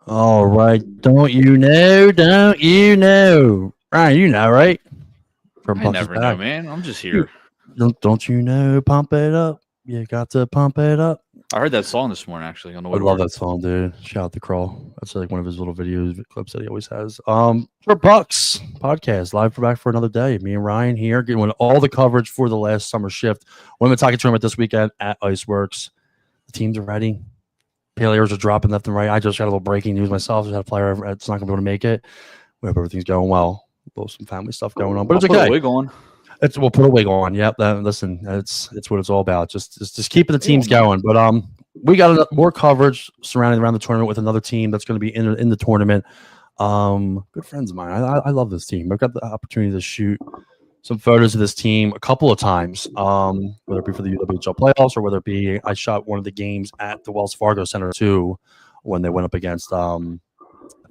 All right. Don't you know? Don't you know? Ryan, you know, right? From I Punches never know, Back. man. I'm just You, here. don't you know? Pump it up. You got to pump it up. I heard that song this morning actually on the I way to love work. that song, dude. Shout out to Crawl. That's like one of his little videos clips that he always has. For Bucks podcast, live for back for another day. Me and Ryan here getting all the coverage for the last summer shift. Women's hockey tournament this weekend at Iceworks. The teams are ready. Players are dropping left and right. I just got a little breaking news myself. Just had a player that's not going to be able to make it. We hope everything's going well. Both some family stuff going on, but I'll it's put a okay. wig on. We'll put a wig on. Yep. Listen, it's what it's all about. Just keeping the teams Yeah, going. But we got more coverage surrounding around the tournament with another team that's going to be in the tournament. Good friends of mine. I love this team. I've got the opportunity to shoot some photos of this team a couple of times, whether it be for the UWHL playoffs or whether it be I shot one of the games at the Wells Fargo Center too when they went up against I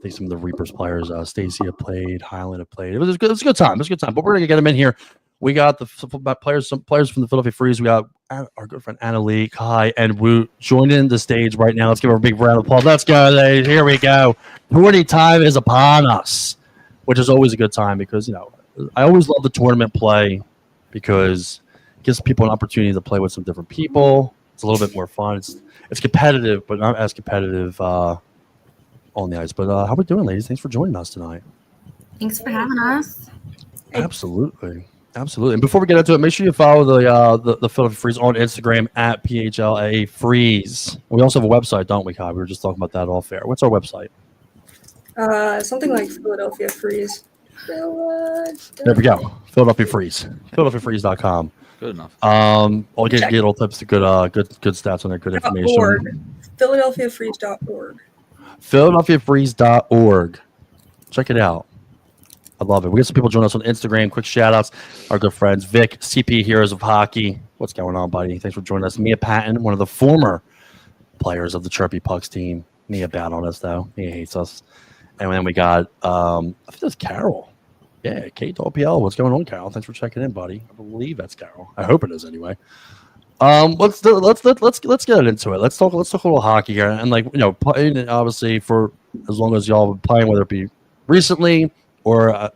think some of the Reapers players. Stacy had played, Highland had played. It was a good time. It was a good time. But we're gonna get them in here. We got some players from the Philadelphia Freeze. We got our good friend Annalee, Kai, and Woot joining the stage right now. Let's give her a big round of applause. Let's go, ladies. Here we go. Tourney time is upon us, which is always a good time because I always love the tournament play because it gives people an opportunity to play with some different people. It's a little bit more fun. It's competitive, but not as competitive on the ice. But how are we doing, ladies? Thanks for joining us tonight. Thanks for having us. Absolutely. Absolutely. And before we get into it, make sure you follow the Philadelphia Freeze on Instagram at PHLA Freeze. We also have a website, don't we, Kai? We were just talking about that all fair. What's our website? Something like Philadelphia Freeze. There we go. Philadelphia Freeze. PhiladelphiaFreeze.com. Good enough. I'll get all types of good stats on there, good information. .org. PhiladelphiaFreeze.org. PhiladelphiaFreeze.org. Check it out. I love it. We got some people joining us on Instagram. Quick shout outs. Our good friends, Vic, CP Heroes of Hockey. What's going on, buddy? Thanks for joining us. Mia Patton, one of the former players of the Chirpy Pucks team. Mia bad on us, though. Mia hates us. And then we got, I think that's Carol. Yeah, Kate OPL. What's going on, Carol? Thanks for checking in, buddy. I believe that's Carol. I hope it is anyway. Let's get into it. Let's talk a little hockey here, and playing obviously for as long as y'all have been playing, whether it be recently or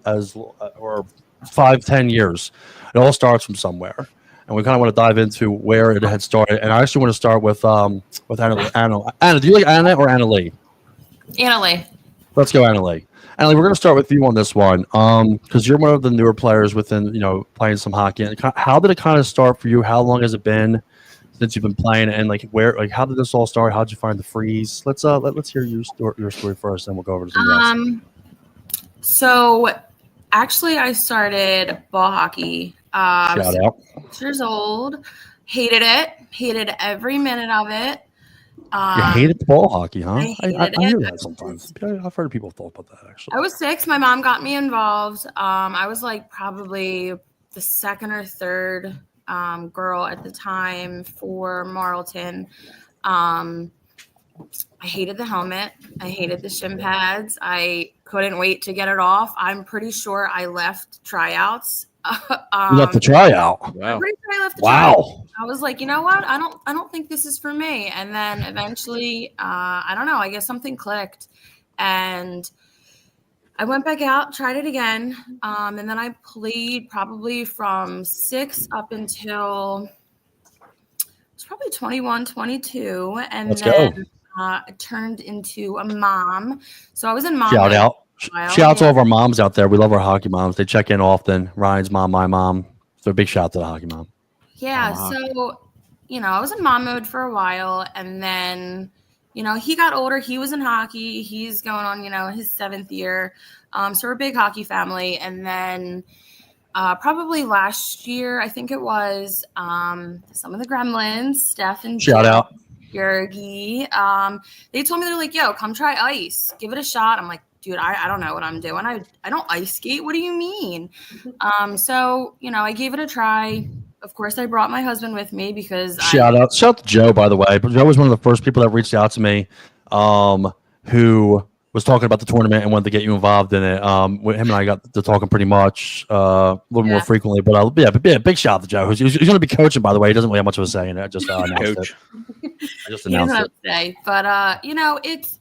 5-10 years, it all starts from somewhere, and we kind of want to dive into where it had started. And I actually want to start with Anna. Anna, do you like Anna or Annalee? Annalee. Let's go, Annalee. Annalee, we're going to start with you on this one because you're one of the newer players within, playing some hockey. And how did it kind of start for you? How long has it been since you've been playing? And how did this all start? How did you find the Freeze? Let's hear your story first, and we'll go over to some So actually, I started ball hockey. Shout out. 6 years old. Hated every minute of it. You hated ball hockey, huh? I hear that sometimes. I've heard people talk about that, actually. I was 6. My mom got me involved. I was probably the second or third girl at the time for Marlton. I hated the helmet. I hated the shin pads. I couldn't wait to get it off. I'm pretty sure I left tryouts. You left the tryout. Wow. I'm pretty sure I left the wow. tryout. I was like, you know what? I don't think this is for me. And then eventually, I don't know. I guess something clicked, and I went back out, tried it again, and then I played probably from 6 up until it's probably 21, 22, and Let's then go. I turned into a mom. So I was in mom. Shout out. While. Shout out to all of our moms out there. We love our hockey moms. They check in often. Ryan's mom, my mom. So a big shout out to the hockey mom. Yeah. So, I was in mom mode for a while, and then, he got older. He was in hockey. He's going on, his 7th year. So we're a big hockey family. And then probably last year, I think it was some of the Gremlins, Steph and shout out. Yergi. They told me, they're like, yo, come try ice. Give it a shot. I'm like, dude, I don't know what I'm doing. I don't ice skate. What do you mean? So, I gave it a try. Of course, I brought my husband with me because shout out to Joe, by the way. Joe was one of the first people that reached out to me who was talking about the tournament and wanted to get you involved in it. Him and I got to talking pretty much a little more frequently. But big shout out to Joe. He's going to be coaching, by the way. He doesn't really have much of a say in it. I just announced Coach. it. I just He doesn't announced have it. to say, but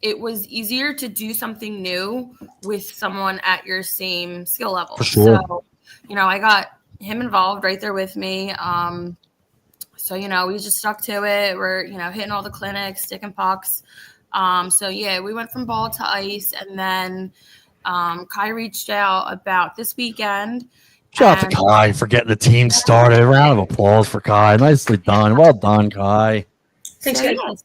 it was easier to do something new with someone at your same skill level. For sure. So, I got him involved right there with me. So we just stuck to it. We're hitting all the clinics, sticking pucks. We went from ball to ice, and then Kai reached out about this weekend. Shout out to Kai for getting the team started. A round of applause for Kai. Nicely done. Well done, Kai. Thanks, So, guys.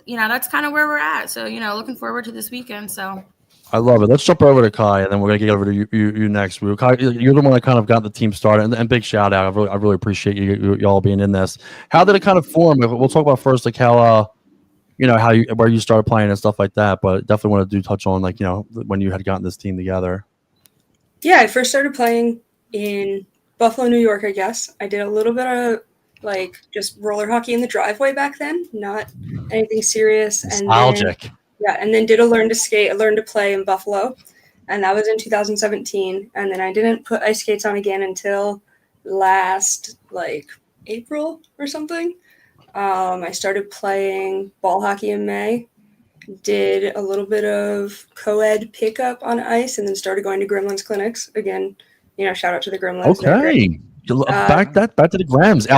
that's kind of where we're at. So, looking forward to this weekend. So I love it. Let's jump over to Kai, and then we're gonna get over to you next. Kai, you're the one that kind of got the team started, and big shout out. I really appreciate you all being in this. How did it kind of form? We'll talk about first, like how where you started playing and stuff like that. But definitely want to touch on when you had gotten this team together. Yeah, I first started playing in Buffalo, New York, I guess. I did a little bit of just roller hockey in the driveway back then, not anything serious. Nostalgic. And then did a learn to play in Buffalo. And that was in 2017. And then I didn't put ice skates on again until last April or something. I started playing ball hockey in May, did a little bit of co-ed pickup on ice, and then started going to Gremlins clinics. Again, shout out to the Gremlins. Okay. Back to the Grams. Coach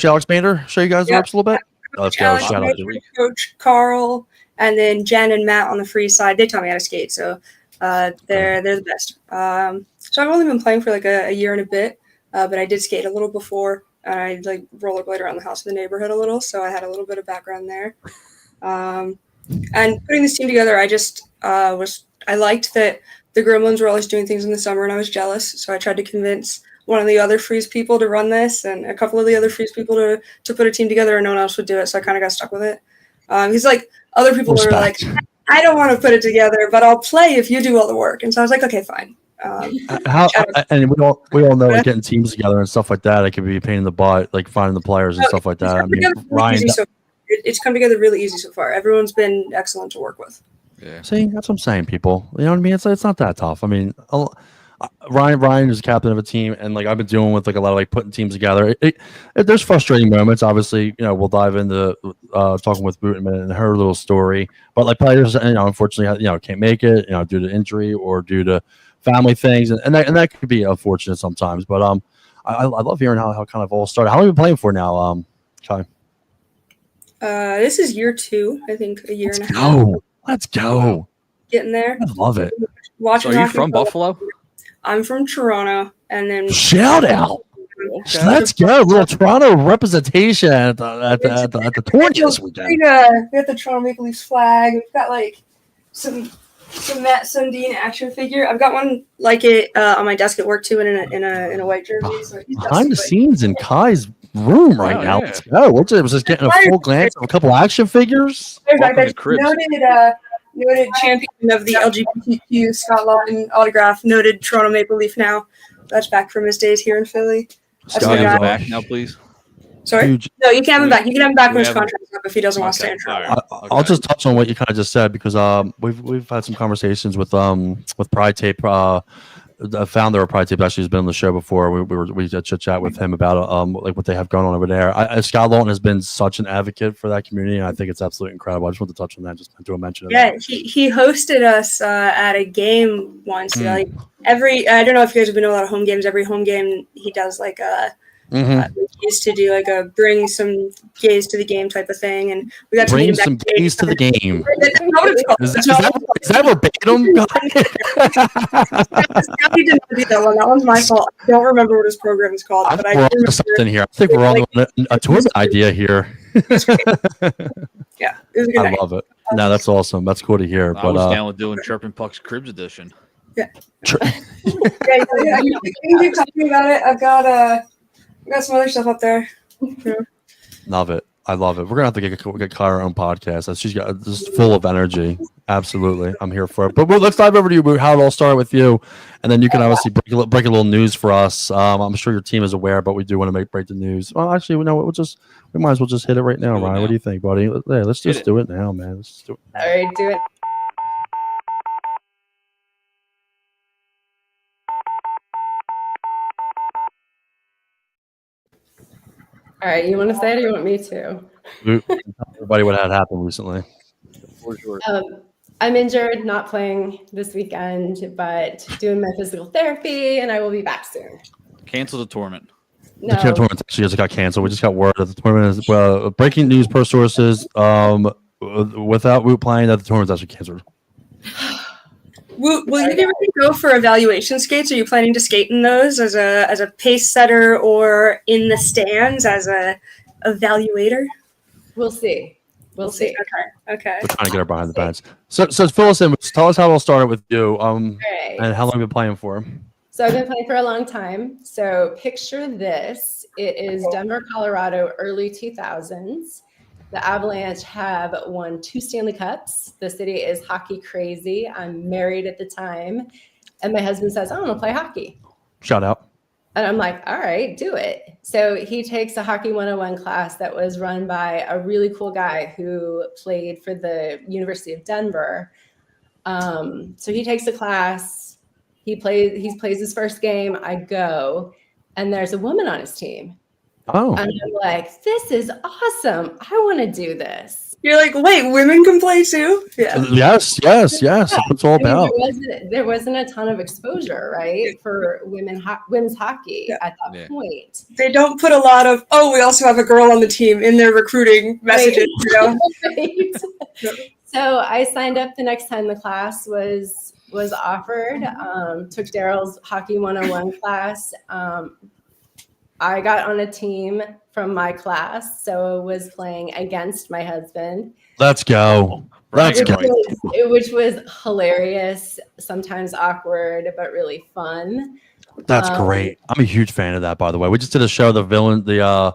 Alex Mader, show you guys the ropes a little bit. Let's go. Alex Shout out Mader, to Coach Carl, and then Jen and Matt on the free side. They taught me how to skate, so they're the best. So I've only been playing for a year and a bit, but I did skate a little before. I rollerblade around the house in the neighborhood a little, so I had a little bit of background there. And putting this team together, I just I liked that the Gremlins were always doing things in the summer, and I was jealous. So I tried to convince one of the other Freeze people to run this, and a couple of the other Freeze people to put a team together, and no one else would do it. So I kind of got stuck with it. Because other people were like, I don't want to put it together, but I'll play if you do all the work. And so I was like, okay, fine. And we all know getting teams together and stuff like that, it can be a pain in the butt, finding the players and stuff like that. I mean, Ryan, it's come together really easy so far. Everyone's been excellent to work with. Yeah. See, that's what I'm saying, people. You know what I mean? It's not that tough. I mean, Ryan is captain of a team, and I've been dealing with a lot of putting teams together. There's frustrating moments. Obviously, we'll dive into talking with Woot and her little story. But players, unfortunately, can't make it, due to injury or due to family things, and that could be unfortunate sometimes. But I love hearing how kind of all started. How long have you been playing for now, Kai? This is year 2, I think, a year and a half. Let's go. Getting there. I love it. So are you from Buffalo? I'm from Toronto, and then shout out. Okay. Let's go. Little Toronto representation at the tournament this weekend. We got the Toronto Maple Leafs flag. We've got some Matt Sundin action figure. I've got one it on my desk at work too, in a white jersey. So behind the scenes in Kai's room right now. Yeah. Let's go. We're just getting a full glance of a couple action figures. Noted champion of the LGBTQ Scott Lawton autograph. Noted Toronto Maple Leaf now. That's back from his days here in Philly. Scott, back now, please. Sorry? Huge. No, you can have him back. You can have him back when his contract's up if he doesn't want to stay in Toronto. I'll just touch on what you kind of just said because we've had some conversations with Pride Tape. The founder of Pride Tape actually has been on the show before. We chit chat with him about what they have going on over there. Scott Lawton has been such an advocate for that community, and I think it's absolutely incredible. I just want to touch on that, just do a mention of that. Yeah, he hosted us at a game once. I don't know if you guys have been to a lot of home games. Every home game he does he used to do a bring some gays to the game type of thing, and we got to bring some gays to the game. Is that verbatim? He didn't do that one. That one's my fault. I don't remember what his program is called, but I remember something here. I think we're on a tournament idea here. Yeah, it was a good I love it. No, that's awesome. That's cool to hear. I was down with doing Chirping Pucks Cribs edition. Yeah. You can keep talking about it. I've got some other stuff up there. Yeah. Love it. I love it. We're gonna have to get Kai our own podcast. She's got just full of energy. Absolutely, I'm here for it. But let's dive over to you. How it all started with you, and then you can obviously break a little news for us. I'm sure your team is aware, but we do want to break the news. Well, actually, we might as well just hit it right now, Ryan. What do you think, buddy? Let's just do it now, man. Let's do it. All right, do it. All right, you want to say it or you want me to? Tell everybody what had happened recently. I'm injured, not playing this weekend, but doing my physical therapy, and I will be back soon. Cancel the tournament. No, The tournament actually just got canceled. We just got word that the tournament is breaking news per sources. Without Woot playing, that the tournament's actually canceled. Will you be ready to go for evaluation skates? Are you planning to skate in those as a pace setter or in the stands as a evaluator? we'll see. We'll see. Okay. We're trying to get her behind the pads. So fill us in. Tell us how it all started with you. Right. And how long have you been playing for? So I've been playing for a long time. So picture this. It is Denver, Colorado, early 2000s. The Avalanche have won 2 Stanley Cups. The city is hockey crazy. I'm married at the time. And my husband says, I want to play hockey. Shout out. And I'm like, all right, do it. So he takes a Hockey 101 class that was run by a really cool guy who played for the University of Denver. So he takes a class. He plays his first game. I go, and there's a woman on his team. Oh. And I'm like, this is awesome. I want to do this. You're like, wait, women can play too? Yeah. Yes. That's what it's all about. There wasn't a ton of exposure, right, for women's hockey at that point. They don't put a lot of, we also have a girl on the team in their recruiting messages, you know? Right. So I signed up the next time the class was offered. Took Daryl's Hockey 101 class. I got on a team from my class, so I was playing against my husband. Let's go. Which was hilarious, sometimes awkward, but really fun. That's great. I'm a huge fan of that, by the way. We just did a show, the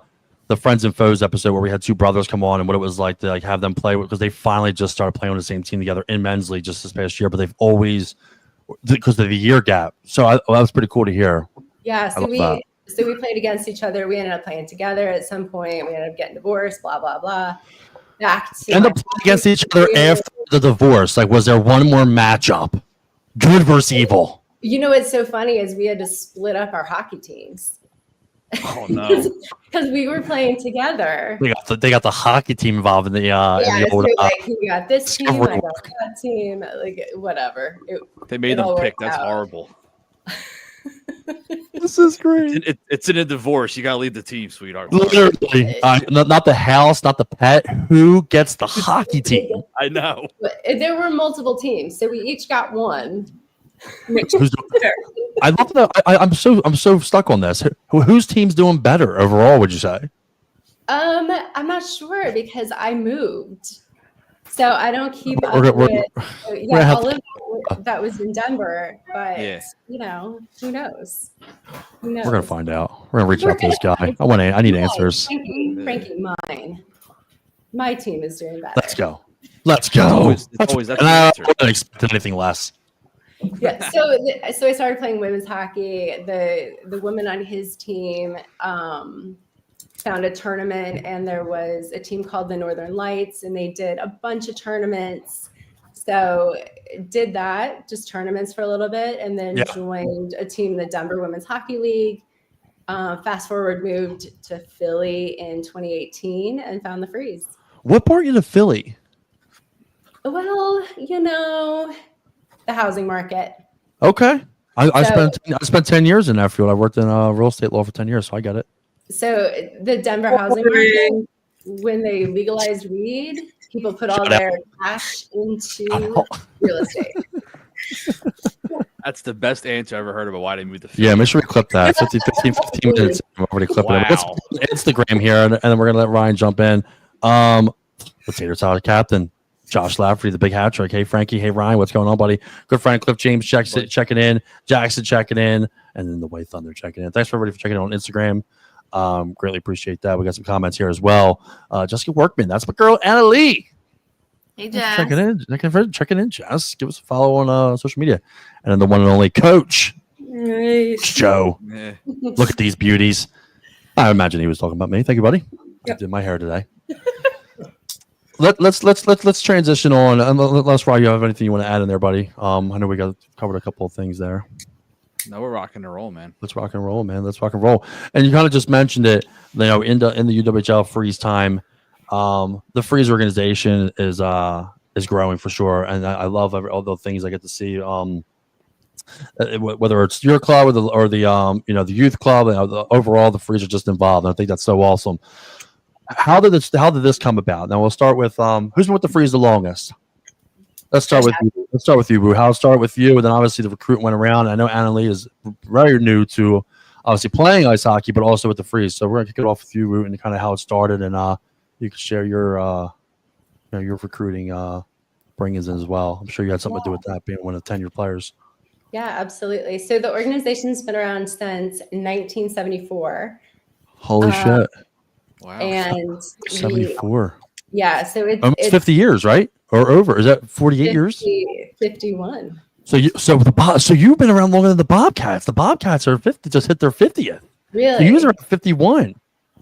Friends and Foes episode, where we had 2 brothers come on and what it was like to have them play, because they finally just started playing on the same team together in men's league just this past year, but they've always, because of the year gap. So that was pretty cool to hear. Yeah, so we played against each other. We ended up playing together at some point. We ended up getting divorced, blah, blah, blah. Back to End up playing against each other after the divorce. Like, was there one more matchup? Good versus evil. You know what's so funny is we had to split up our hockey teams. Oh no! Because we were playing together. They got the hockey team involved in the he got this team, I got that team, like whatever. They made them pick. That's horrible. This is great. It's in a divorce. You gotta leave the team, sweetheart. Literally, not the house, not the pet. Who gets the hockey team? I know. But there were multiple teams, so we each got one. I love that. I'm so stuck on this. Whose team's doing better overall? Would you say? I'm not sure because I moved, so I don't keep up with. All of that was in Denver, but you know, who knows? We're gonna find out. We're gonna reach out to this guy. I need answers. Frankie, my team is doing better. Let's go. It's always that's and I wouldn't expect anything less. Yeah. So I started playing women's hockey. The woman on his team found a tournament, and there was a team called the Northern Lights, and they did a bunch of tournaments. So did that, just tournaments for a little bit, and then joined a team in the Denver Women's Hockey League. Fast forward, moved to Philly in 2018 and found the Freeze. What brought you to Philly? Well, you know, the housing market. Okay. I spent 10 years in that field. I worked in real estate law for 10 years, so I get it. So the Denver housing market, when they legalized weed, people put all their cash into real estate. That's the best answer I ever heard about why they moved to Philly. Yeah, make sure we clip that. 15 minutes. I'm already clipping it. Let's Instagram here, and then we're going to let Ryan jump in. Let's see, our captain, Josh Lafferty, the big hat trick. Hey, Frankie. Hey, Ryan. What's going on, buddy? Good friend Cliff James checking in. Jackson checking in. And then the Way Thunder checking in. Thanks for everybody for checking in on Instagram. Greatly appreciate that. We got some comments here as well. Jessica Workman. That's my girl, Annalee. Hey, Jess. Checking in, Jess. Give us a follow on social media. And then the one and only Coach, Joe. Yeah. Look at these beauties. I imagine he was talking about me. Thank you, buddy. I did my hair today. Let's transition on. Unless Ryan, you have anything you want to add in there, buddy? I know we covered a couple of things there. No, we're rocking and roll, man. Let's rock and roll, man. Let's rock and roll. And you kind of just mentioned it, in the UWHL freeze time. The freeze organization is growing for sure, and I love all the things I get to see. Whether it's your club or the youth club, overall the freeze are just involved. And I think that's so awesome. How did this come about? Now we'll start with who's been with the freeze the longest. Let's start with you, Woot. How start with you, and then obviously the recruit went around. I know Annalee is very new to obviously playing ice hockey, but also with the freeze. So we're gonna kick it off with you, Woot, and kind of how it started, and you can share your recruiting bring-ins as well. I'm sure you had something to do with that, being one of the tenured players. Yeah, absolutely. So the organization's been around since 1974. Holy shit! Wow. And 74. So Almost 50 years, right? Or over? Is that 48 years? 51. So you've been around longer than the Bobcats. The Bobcats are 50, just hit their 50th. Really? So you guys are at 51.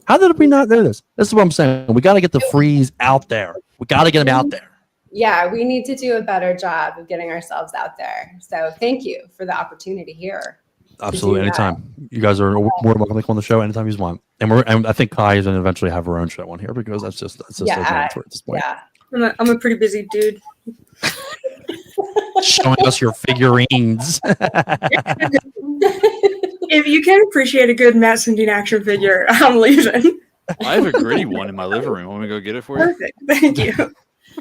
How did we not know this? This is what I'm saying. We got to get the freeze out there. We got to get them out there. Yeah, we need to do a better job of getting ourselves out there. So thank you for the opportunity here. Absolutely, anytime. You guys are more than welcome to come on the show anytime you want. And I think Kai is going to eventually have her own show on here because that's just at this point. Yeah. I'm a pretty busy dude. Showing us your figurines. If you can't appreciate a good Matt Sundin action figure, I'm leaving. I have a gritty one in my living room. Want me to go get it for you? Perfect. Thank you.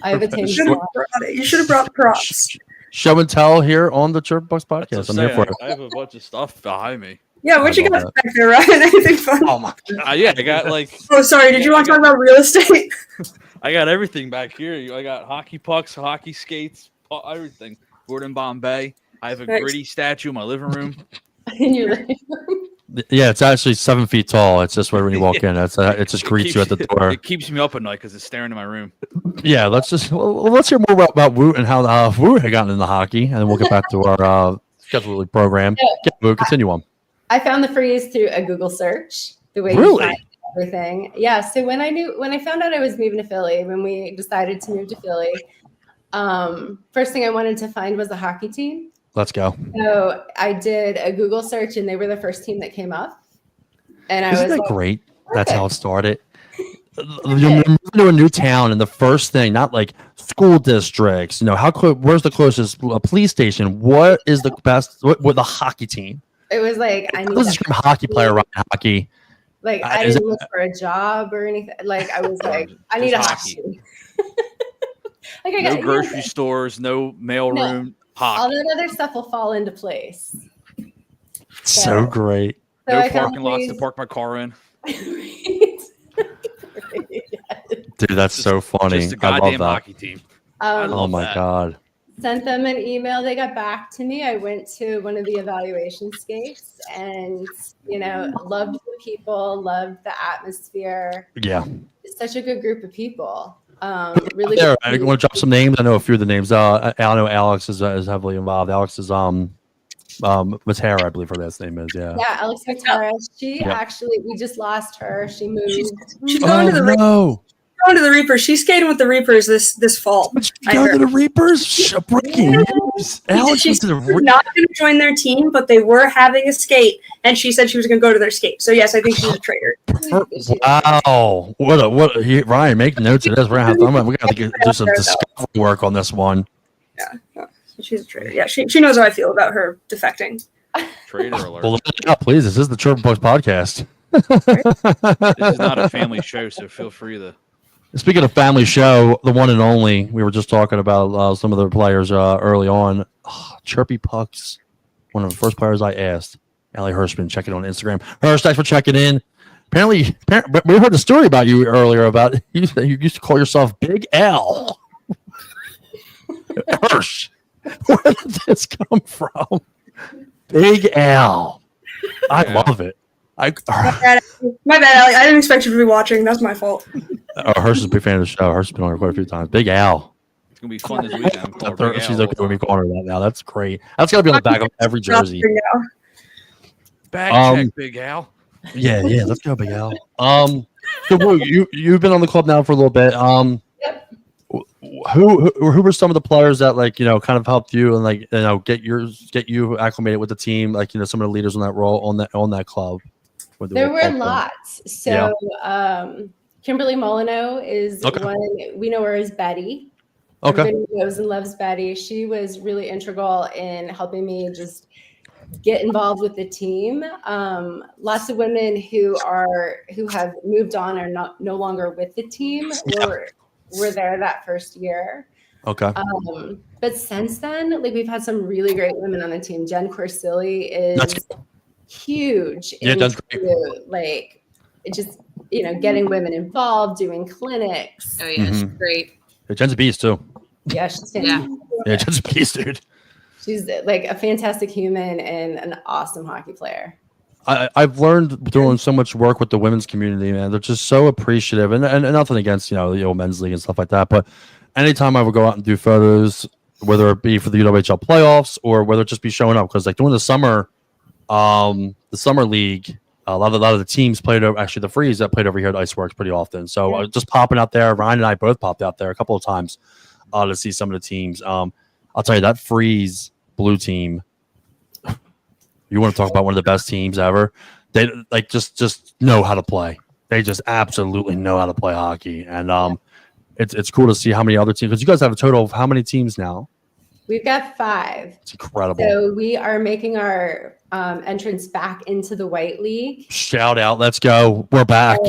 I have a You should have brought it. You should have brought props. Show and tell here on the Chirp Bucks podcast. I'm here for it. I have a bunch of stuff behind me. Yeah, what you got back there, Ryan? Anything fun? Oh my god. Yeah, I got like. Oh, sorry. Did you want to talk about real estate? I got everything back here. I got hockey pucks, hockey skates, everything. Gordon Bombay. I have a gritty statue in my living room. In your living room. Yeah, it's actually 7 feet tall. It's just where when you walk in, it just greets you at the door. It keeps me up at night because it's staring in my room. Yeah, let's hear more about Woot and how Woot had gotten into hockey, and then we'll get back to our scheduling program. Woot, continue on. I found the freeze through a Google search. The way you find everything. Yeah. So when I found out I was moving to Philly, when we decided to move to Philly, first thing I wanted to find was a hockey team. Let's go. So I did a Google search, and they were the first team that came up. And Isn't that great? That's how it started. You're moving to a new town, and the first thing, not like school districts, where's the closest police station? What is the best? What the hockey team? It was like I need a hockey player around hockey. Like I didn't look for a job or anything. Like I was like, I need a hockey. Like no grocery stores, no mailroom. Hockey. All that other stuff will fall into place. So great. So no parking lots to park my car in. Dude, that's so funny. Just a goddamn hockey team. Oh my god. Sent them an email. They got back to me. I went to one of the evaluation skates and, loved the people, loved the atmosphere. Yeah. It's such a good group of people. Really. There, I want to drop some names. I know a few of the names. I know Alex is heavily involved. Alex is Matera, I believe her last name is. Yeah. Yeah, Alex Matera. She actually, we just lost her. She moved. She's going to the going to the Reapers. She's skating with the Reapers this fall. Going to the Reapers? Breaking news. Alex she's not going to join their team, but they were having a skate, and she said she was going to go to their skate. So yes, I think she's a traitor. Wow! Ryan, make notes of this. We're gonna have to do some discovery work on this one. Yeah, no, she's a traitor. Yeah, she knows how I feel about her defecting. Traitor alert! Well, please, this is the Chirp Bucks podcast. This is not a family show, so feel free to. Speaking of family show, the one and only, we were just talking about some of the players early on. Chirpy Pucks, one of the first players I asked. Allie Hirschman, check it on Instagram. Hirsch, thanks for checking in. Apparently, we heard the story about you earlier about you used to call yourself Big Al. Hirsch, where did this come from? Big Al. I love it. My bad, Allie. I didn't expect you to be watching. That's my fault. Hirsch is a big fan of the show. Hirsch has been on here quite a few times. Big Al. It's going to be fun this weekend. She's okay with me calling her that now. That's great. That's got to be on the back of every jersey. Bag check, Big Al. Yeah. Let's go, Big Al. So you've been on the club now for a little bit. Yep. who were some of the players that kind of helped you and get you acclimated with the team, some of the leaders on that role on that club? There were lots. So Kimberly Molyneux is one we know her as Betty. Okay. Everybody knows and loves Betty. She was really integral in helping me just get involved with the team. Lots of women who have moved on are no longer with the team were there that first year. Okay. But since then, we've had some really great women on the team. Jen Corsilli is huge. Yeah, that's great. Just getting women involved, doing clinics. Oh yeah, she's great. Yeah, Jen's a beast too. Yeah, she's Yeah, Jen's a beast, dude. She's a fantastic human and an awesome hockey player. I've learned doing so much work with the women's community, man. They're just so appreciative, and nothing against the old men's league and stuff like that. But anytime I would go out and do photos, whether it be for the UWHL playoffs or whether it just be showing up, because during the summer league, a lot of the teams played over. Actually, the Freeze that played over here at Iceworks pretty often. So just popping out there. Ryan and I both popped out there a couple of times to see some of the teams. I'll tell you that Freeze blue team. You want to talk about one of the best teams ever? They just know how to play. They just absolutely know how to play hockey, and it's cool to see how many other teams. Because you guys have a total of how many teams now? We've got 5. It's incredible. So we are making our entrance back into the White League. Shout out! Let's go. We're back.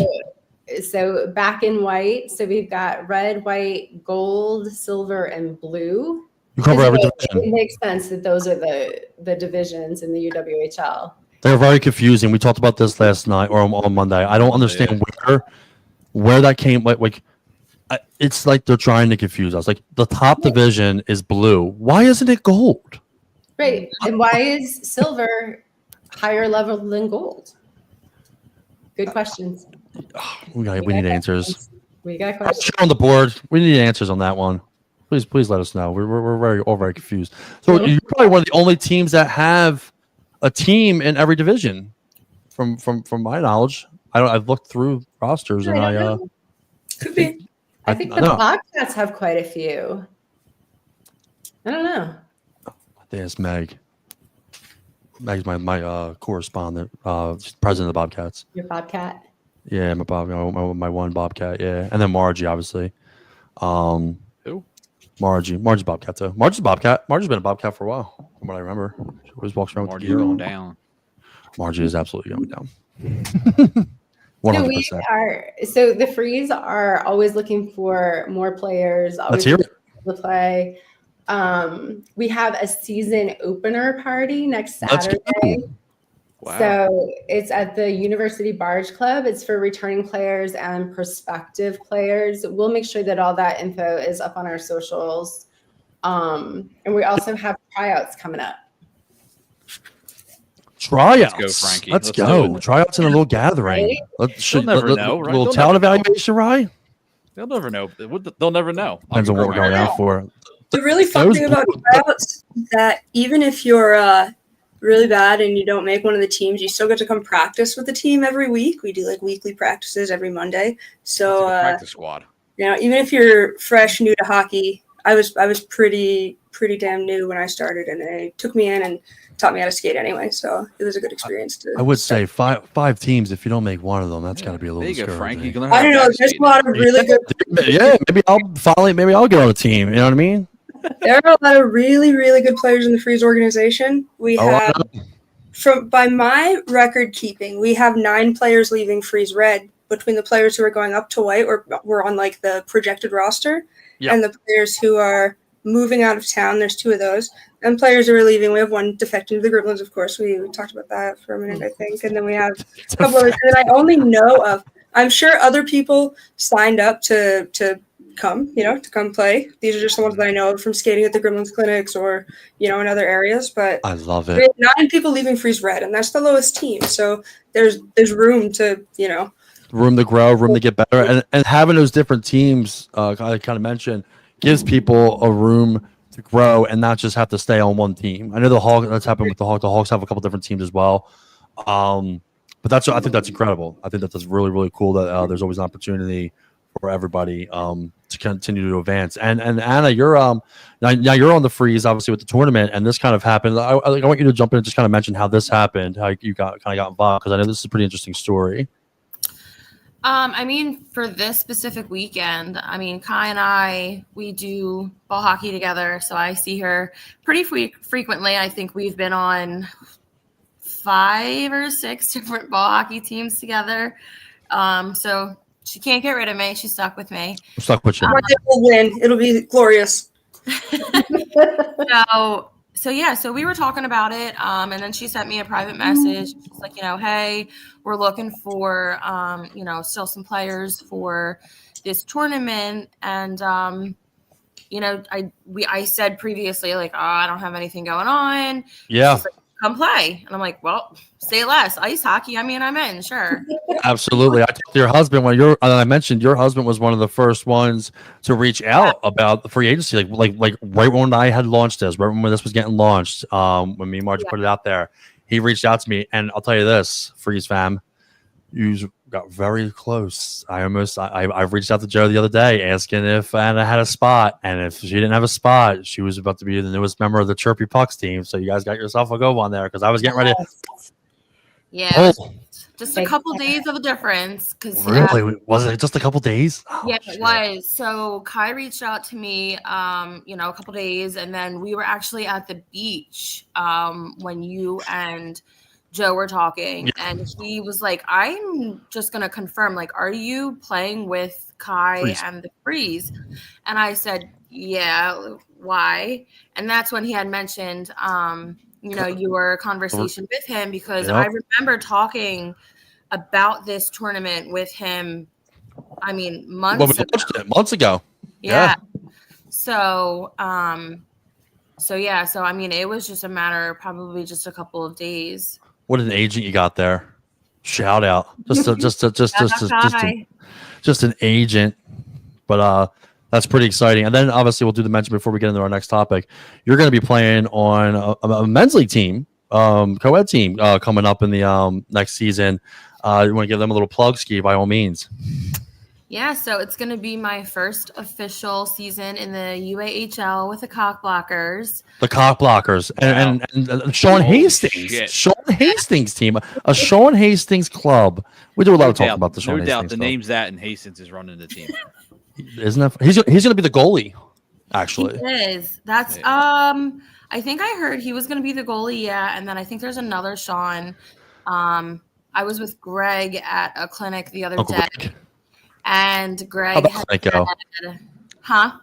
So back in white. So we've got red, white, gold, silver, and blue. You cover every division. It makes sense that those are the divisions in the UWHL. They're very confusing. We talked about this last night or on Monday. I don't understand where that came. It's like they're trying to confuse us. The top division is blue. Why isn't it gold? Right. And why is silver higher level than gold? Good questions. We need answers. We got questions. On the board. We need answers on that one. Please let us know. We're very confused. So you're probably one of the only teams that have a team in every division, from my knowledge. I've looked through rosters and could be. I think the Bobcats have quite a few. I don't know. I think it's Meg. Meg's my correspondent, president of the Bobcats. Your Bobcat. Yeah, my one Bobcat. Yeah, and then Margie, obviously. Who? Margie's Bobcat too. Margie's Bobcat. Margie's been a Bobcat for a while, from what I remember. She always walks around with the gear going on. down. Margie is absolutely going down. 100%. So the Freeze are always looking for more players. Let's hear it. To play. We have a season opener party next Saturday. Wow. So it's at the University Barge Club. It's for returning players and prospective players. We'll make sure that all that info is up on our socials. And we also have tryouts coming up. Tryouts. Let's go, Frankie. Let's go. Tryouts in a little gathering. They'll never know, right? Little talent evaluation, right? They'll never know. They'll never know. Depends on what we're going out for. The really fun thing about tryouts is that even if you're really bad and you don't make one of the teams, you still get to come practice with the team every week. We do weekly practices every Monday. So practice squad. Even if you're fresh, new to hockey, I was pretty damn new when I started, and they took me in and taught me how to skate anyway. So it was a good experience. I would say five teams. If you don't make one of them, that's got to be a little discouraging. Frankie. I don't know. There's a lot of really good. Yeah, maybe I'll get on a team. You know what I mean? There are a lot of really, really good players in the Freeze organization. We have, by my record keeping, we have 9 players leaving Freeze Red between the players who are going up to white or were on the projected roster, and the players who are moving out of town. There's 2 of those, and players who are leaving. We have 1 defecting to the Gremlins, of course. We talked about that for a minute, I think, and then we have a couple others that I only know of. I'm sure other people signed up to come play. These are just the ones that I know from skating at the Gremlins clinics or, in other areas. But I love it. We have 9 people leaving Freeze Red, and that's the lowest team. So there's room to, room to grow, room to get better. And having those different teams, I kind of mentioned, gives people a room to grow and not just have to stay on one team. I know that's happened with the Hawks. The Hawks have a couple different teams as well. But I think that's incredible. I think that's really, really cool that there's always an opportunity for everybody to continue to advance. And Anna, you're now you're on the freeze obviously with the tournament, and this kind of happened. I want you to jump in and just kind of mention how this happened, how you got involved, because I know this is a pretty interesting story. I mean, for this specific weekend, I mean, Kai and I, we do ball hockey together, so I see her pretty frequently. I think we've been on 5 or 6 different ball hockey teams together. So she can't get rid of me. She's stuck with me. I'm stuck with you. One day we'll win. It'll be glorious. So we were talking about it, and then she sent me a private message. She's like, hey, we're looking for, still some players for this tournament. And, I said previously, like, I don't have anything going on. Yeah. She's like, come play. And I'm like, well, say less. Ice hockey. I mean, I'm in, sure. Absolutely. I talked to your husband I mentioned your husband was one of the first ones to reach out about the free agency, like right when I had launched this, right when this was getting launched. When me and Margie put it out there, he reached out to me, and I'll tell you this, Freeze fam, you got very close. I reached out to Joe the other day asking if Anna had a spot, and if she didn't have a spot, she was about to be the newest member of the Chirpy Pucks team. So you guys got yourself a good one there, because I was getting ready. Yeah, just a couple days of a difference. Really? Was it just a couple days? Oh, yeah, shit. it was. So Kai reached out to me, a couple days, and then we were actually at the beach when you and Joe were talking, and he was like, I'm just going to confirm, like, are you playing with Kai Freeze. and the Freeze? And I said, yeah, why? And that's when he had mentioned, your conversation with him, because I remember talking about this tournament with him, I mean, months ago. Yeah. So, I mean, it was just a matter of probably just a couple of days. What an agent you got there! Shout out, just an agent. But that's pretty exciting. And then obviously we'll do the mention before we get into our next topic. You're going to be playing on a men's league team, co-ed team coming up in the next season. You want to give them a little plug, Ski, by all means. Yeah, so it's going to be my first official season in the UAHL with the Cockblockers. The Cockblockers. And Sean Hastings. Shit. Sean Hastings team. A Sean Hastings club. We do a lot of talking about the Sean Hastings. No doubt the club. name's that, and Hastings is running the team. Isn't that? He's going to be the goalie, actually. He is. That's I think I heard he was going to be the goalie, and then I think there's another Sean. I was with Greg at a clinic the other day. Greg. And Greg How'd that go? Huh?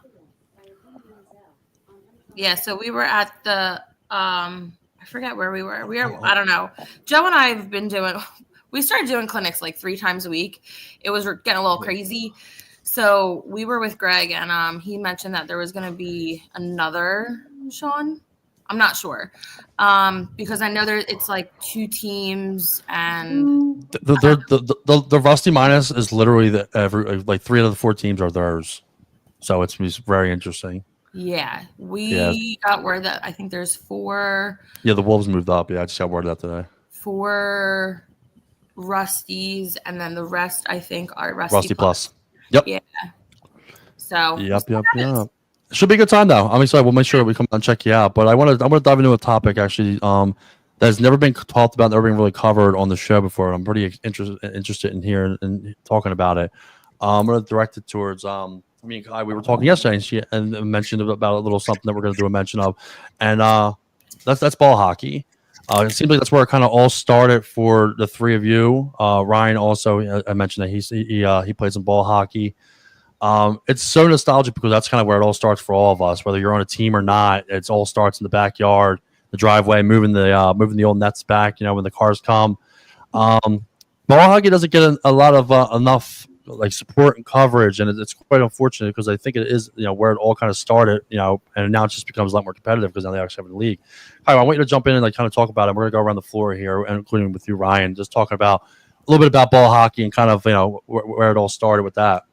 Yeah, so we were at the I forget where we were. I don't know. Joe and I have been we started doing clinics like 3 times a week. It was getting a little crazy. So we were with Greg, and he mentioned that there was going to be another Sean. I'm not sure, because I know it's like 2 teams, and the Rusty Minus is literally like 3 out of the 4 teams are theirs, so it's very interesting. Yeah, we got word that I think there's 4. Yeah, the Wolves moved up. Yeah, I just got word of that today. 4 Rusties, and then the rest I think are Rusty Plus. Yep. Yeah. So. Yep. Should be a good time though. I'm excited. We'll make sure we come and check you out. But I want to dive into a topic actually that's never been talked about, never been really covered on the show before. I'm pretty interested in hearing and talking about it. I'm going to direct it towards me and Kai. We were talking yesterday, and she mentioned about a little something that we're going to do a mention of, and that's ball hockey. It seems like that's where it kind of all started for the 3 of you. Ryan also, I mentioned that he played some ball hockey. It's so nostalgic because that's kind of where it all starts for all of us, whether you're on a team or not. It all starts in the backyard, the driveway, moving the old nets back, when the cars come. Ball hockey doesn't get a lot of enough like support and coverage, and it's quite unfortunate because I think it is where it all kind of started, and now it just becomes a lot more competitive because now they actually have a league. All right, I want you to jump in and like kind of talk about it. We're gonna go around the floor here, including with you, Ryan, just talking about a little bit about ball hockey and kind of where it all started with that.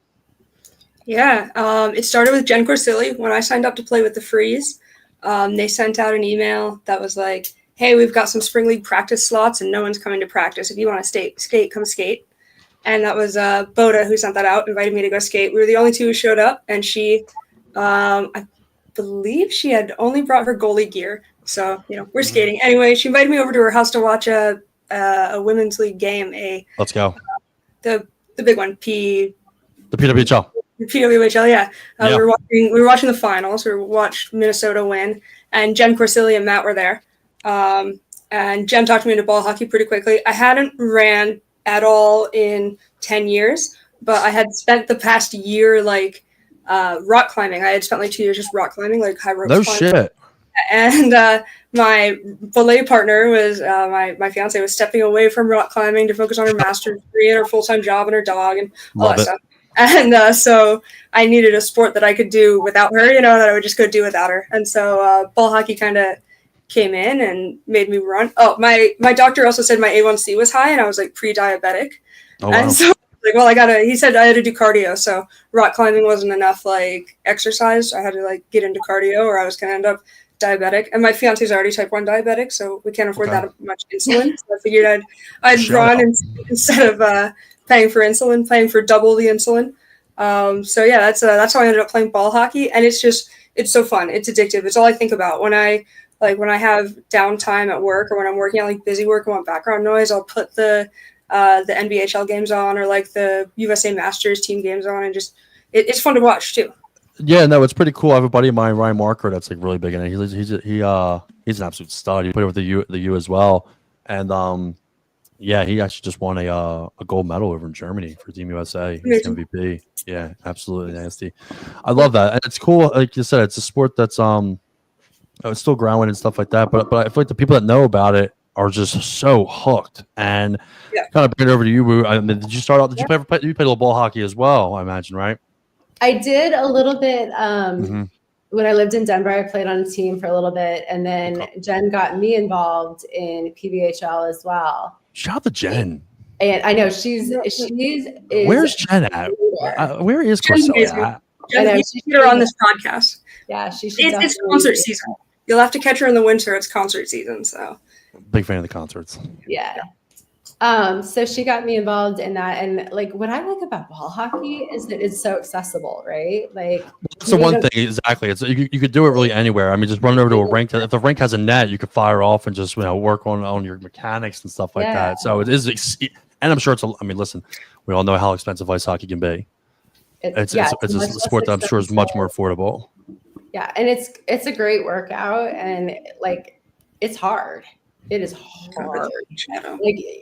Yeah, it started with Jen Corsilli when I signed up to play with the Freeze. They sent out an email that was like, hey, we've got some spring league practice slots and no one's coming to practice. If you want to skate, come skate. and that was Boda who sent that out, invited me to go skate. We were the only two who showed up, and she, I believe she had only brought her goalie gear. So, we're skating. Anyway, she invited me over to her house to watch a women's league game, Let's go. the big one, The PWHL. PWHL, yeah. Yeah. We were watching the finals. We watched Minnesota win, and Jen Corsilli and Matt were there. And Jen talked me into ball hockey pretty quickly. I hadn't ran at all in 10 years, but I had spent the past year rock climbing. I had spent 2 years just rock climbing, high ropes. No climbing. shit. And my belay partner was my fiance was stepping away from rock climbing to focus on her master's degree and her full-time job and her dog and all that stuff. And so I needed a sport that I could do without her, that I would just go do without her. And so ball hockey kind of came in and made me run. Oh, my doctor also said my A1C was high and I was pre-diabetic. Oh, wow. And so he said I had to do cardio. So rock climbing wasn't enough exercise. I had to get into cardio or I was going to end up diabetic. And my fiance's already type 1 diabetic, so we can't afford that much insulin. So I figured I'd run instead of paying for insulin, paying for double the insulin. So yeah, that's how I ended up playing ball hockey. And it's so fun. It's addictive. It's all I think about when I have downtime at work or when I'm working on busy work and want background noise. I'll put the NBHL games on or the USA Masters team games on, and it's fun to watch too. Yeah, no, it's pretty cool. I have a buddy of mine, Ryan Marker, that's really big in it. He's an absolute stud. He played with the U as well, and yeah, he actually just won a gold medal over in Germany for Team USA. He's MVP. Yeah, absolutely nasty. I love that, and it's cool. Like you said, it's a sport that's it's still growing and stuff like that. But I feel like the people that know about it are just so hooked. And kind of bring it over to you, Woot. I mean, did you start out? Did you play a little ball hockey as well? I imagine, right? I did a little bit. When I lived in Denver, I played on a team for a little bit, and then Jen got me involved in PBHL as well. Shout out to Jen. And I know she's where's Jen at? Where is Corsilli at? I know she's her on this podcast. Yeah, it's concert season. You'll have to catch her in the winter. It's concert season, so big fan of the concerts. Yeah. So she got me involved in that, and what I like about ball hockey is that it's so accessible, right? That's the one thing exactly. It's you could do it really anywhere. I mean, just run over to a rink. If the rink has a net, you could fire off and just work on your mechanics and stuff like that. So it is, and I'm sure it's. I mean, listen, we all know how expensive ice hockey can be. It's a sport that I'm sure is much more affordable. Yeah, and it's a great workout, and it's hard. It is hard.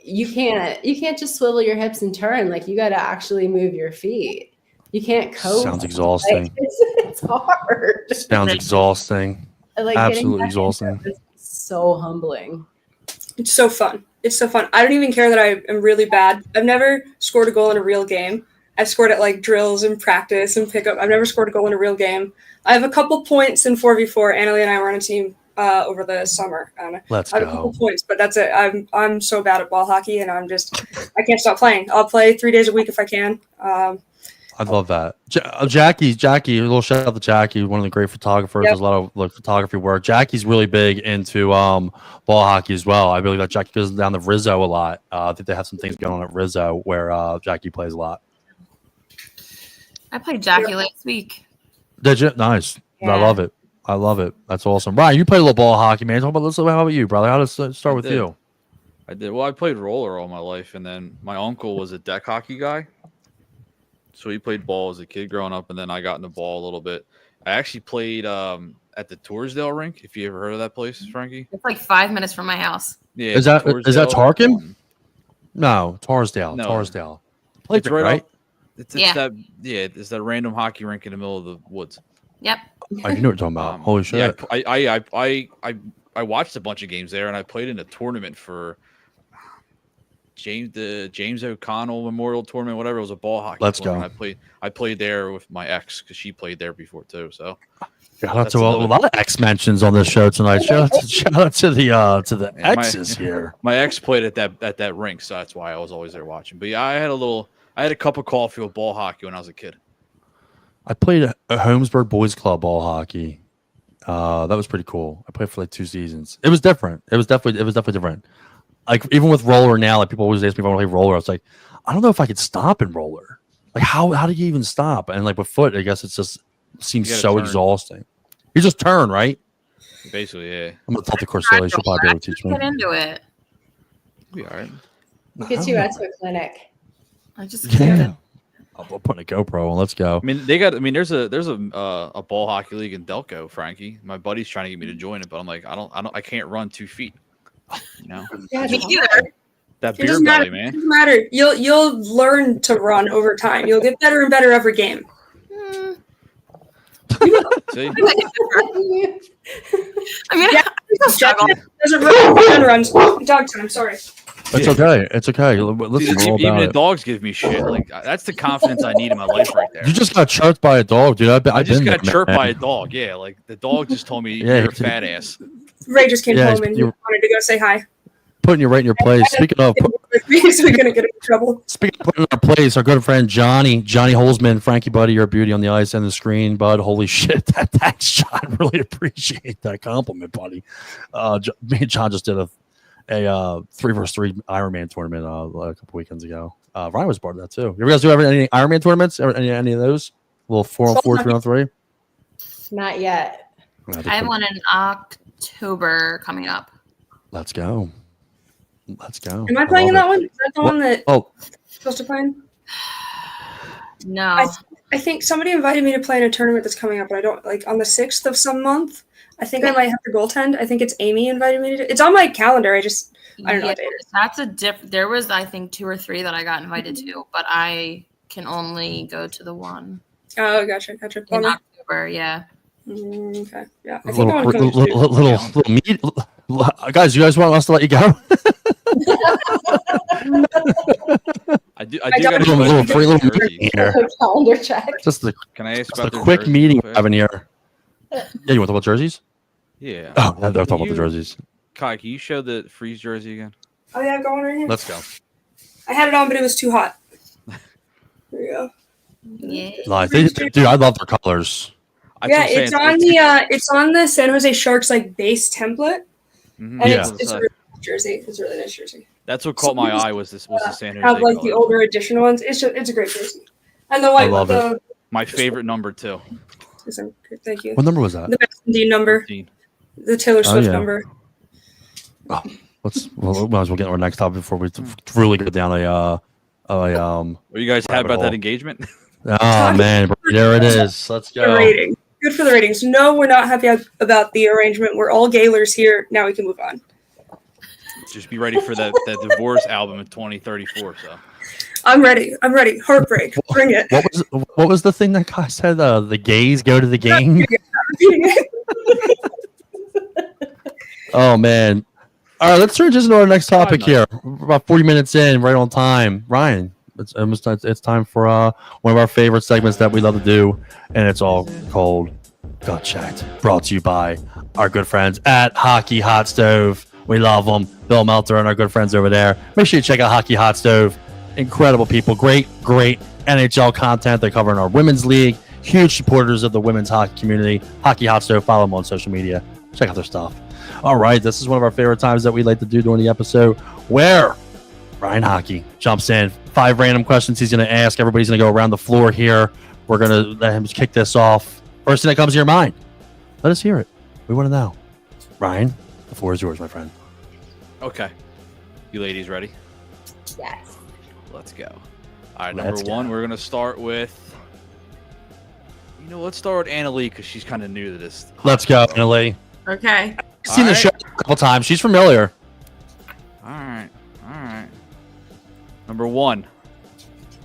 You can't just swivel your hips and turn. You got to actually move your feet. You can't cope. Sounds exhausting. It's hard. Sounds exhausting. Absolutely exhausting. So humbling. It's so fun. I don't even care that I am really bad. I've never scored a goal in a real game. I've scored at drills and practice and pickup. I've never scored a goal in a real game. I have a couple points in 4v4. Annalee and I were on a team over the summer. Let's I have a couple points, but that's it. I'm so bad at ball hockey, and I can't stop playing. I'll play 3 days a week if I can. I love that. Jackie, a little shout out to Jackie, one of the great photographers. Does a lot of photography work. Jackie's really big into ball hockey as well. I believe that Jackie goes down to Rizzo a lot. I think they have some things going on at Rizzo where Jackie plays a lot. I played Jackie last week. Did you? Nice. Yeah. I love it. That's awesome. Ryan, you played a little ball hockey, man. How about you, brother? How does it start with you? I did. Well, I played roller all my life, and then my uncle was a deck hockey guy. So he played ball as a kid growing up, and then I got into ball a little bit. I actually played at the Torresdale rink, if you ever heard of that place, Frankie. It's 5 minutes from my house. Yeah. Is that Tarkin? No, Torresdale. No. Torresdale. It's right? It's It's that random hockey rink in the middle of the woods. Yep. Oh, you know what you're talking about. Holy shit. Yeah, I watched a bunch of games there, and I played in a tournament for James O'Connell Memorial Tournament, whatever. It was a ball hockey tournament. I played there with my ex because she played there before too. So shout out to a lot of ex mentions on this show tonight. Shout out to the exes here. My ex played at that rink, so that's why I was always there watching. But yeah, I had a cup of coffee with ball hockey when I was a kid. I played a Holmesburg Boys Club ball hockey. That was pretty cool. I played for 2 seasons. It was different. It was definitely different. like even with roller now, like people always ask me if I want to play roller. I was like, I don't know if I could stop in roller. Like how do you even stop? And like with foot, I guess it just seems so turn. exhausting. You just turn, right? Basically, yeah. I'm gonna talk to Corselli. She'll probably be able to teach me. Get into it. Be all right. Get you out to a clinic. I just Yeah. can't. I'll put a GoPro on. Let's go. I mean, there's a ball hockey league in Delco, Frankie. My buddy's trying to get me to join it, but I'm like, I can't run 2 feet. You know, Yeah, Me either. that It beer doesn't belly, matter. It man. doesn't matter. You'll learn to run over time. You'll get better and better every game. See, I mean, Yeah. I struggle. Doesn't run runs. Dog time. Sorry. It's okay. It's okay. Listen, Dude, all even about the it. dogs give me shit. Like that's the confidence I need in my life right there. You just got chirped by a dog, dude. I I've just been got there, chirped man. by a dog. Yeah, like the dog just told me Yeah, you're a he- fat ass. Ray just came Yeah, home and he you're- wanted to go say hi. Putting you right in your place. Speaking of He's gonna get in trouble. Speaking of putting in our place, our good friend Johnny Holzman, Frankie, buddy, you're a beauty on the ice and the screen, bud. Holy shit, thanks, John. Really appreciate that compliment, buddy. Me and John just did a 3vs3 Ironman tournament a couple weekends ago. Ryan was part of that too. You guys do any Ironman tournaments? Any of those? A little 4-on-4, 3-on-3? Not yet. I have one in October coming up. Let's go. Let's go. Am I playing in love that it. one? Is that the one that Oh, supposed to play in? No. I think somebody invited me to play in a tournament that's coming up, but I don't like on the 6th of some month. I think I might have to goaltend. I think it's Amy invited me to. It's on my calendar. I don't know what day it is. That's a there was I think 2 or 3 that I got invited to, but I can only go to the one Oh, gotcha. in Bummer. October. Yeah. Okay. Yeah. I think little, I want to come little meat. Guys, you guys want us to let you go? I do I got got a little question free about little the meeting jerseys. here. Calendar check. Just a Can I ask Just a about the quick jerseys meeting real we're quick? having here. Yeah, you want to talk about jerseys? Yeah. Oh, they're talking about the You- jerseys. Kai, can you show the Freeze jersey again? Oh yeah, go on right here. Let's go. I had it on, but it was too hot. There you go. Yeah. Nice. Dude, I love their colors. That's Yeah, what I'm saying. it's on the it's on the San Jose Sharks like base template, Mhm. and Yeah. it's a really nice jersey. It's a really nice jersey. That's what caught my eye was the San Jose Have like the colors. older edition ones. It's a great jersey, and the white love the My favorite number too. thank you. What number was that? The best indeed number, 13. the Taylor Swift yeah. number. We might as well get on our next topic before we really go down What are you guys happy Rabbit about hole. that engagement? Oh man, there it is. Let's The go. rating. Good for the ratings. No, we're not happy about the arrangement. We're all Gaylors here. Now we can move on. Just be ready for that divorce album in 2034. So I'm ready. Heartbreak. Bring it. What was the thing that guy said? The gays go to the game. Oh man. All right, let's transition to our next topic Why here. We're about 40 minutes in, right on time. Ryan, it's time for one of our favorite segments that we love to do, and it's all called Gut Checked. Brought to you by our good friends at Hockey Hot Stove. We love them. Bill Melter and our good friends over there. Make sure you check out Hockey Hot Stove. Incredible people. Great NHL content. They're covering our women's league. Huge supporters of the women's hockey community. Hockey Hot Stove. Follow them on social media. Check out their stuff. All right, this is one of our favorite times that we like to do during the episode where Ryan Hockey jumps in. 5 random questions he's going to ask. Everybody's going to go around the floor here. We're going to let him kick this off. First thing that comes to your mind. Let us hear it. We want to know. Ryan, the floor is yours, my friend. okay, you ladies ready? Yes. Let's go. All right, Let's number go. 1, we're gonna start with. Let's start with Annalee because she's kind of new to this. Let's go, Annalee. Okay. I've seen the All show a couple times. She's familiar. All right. Number 1,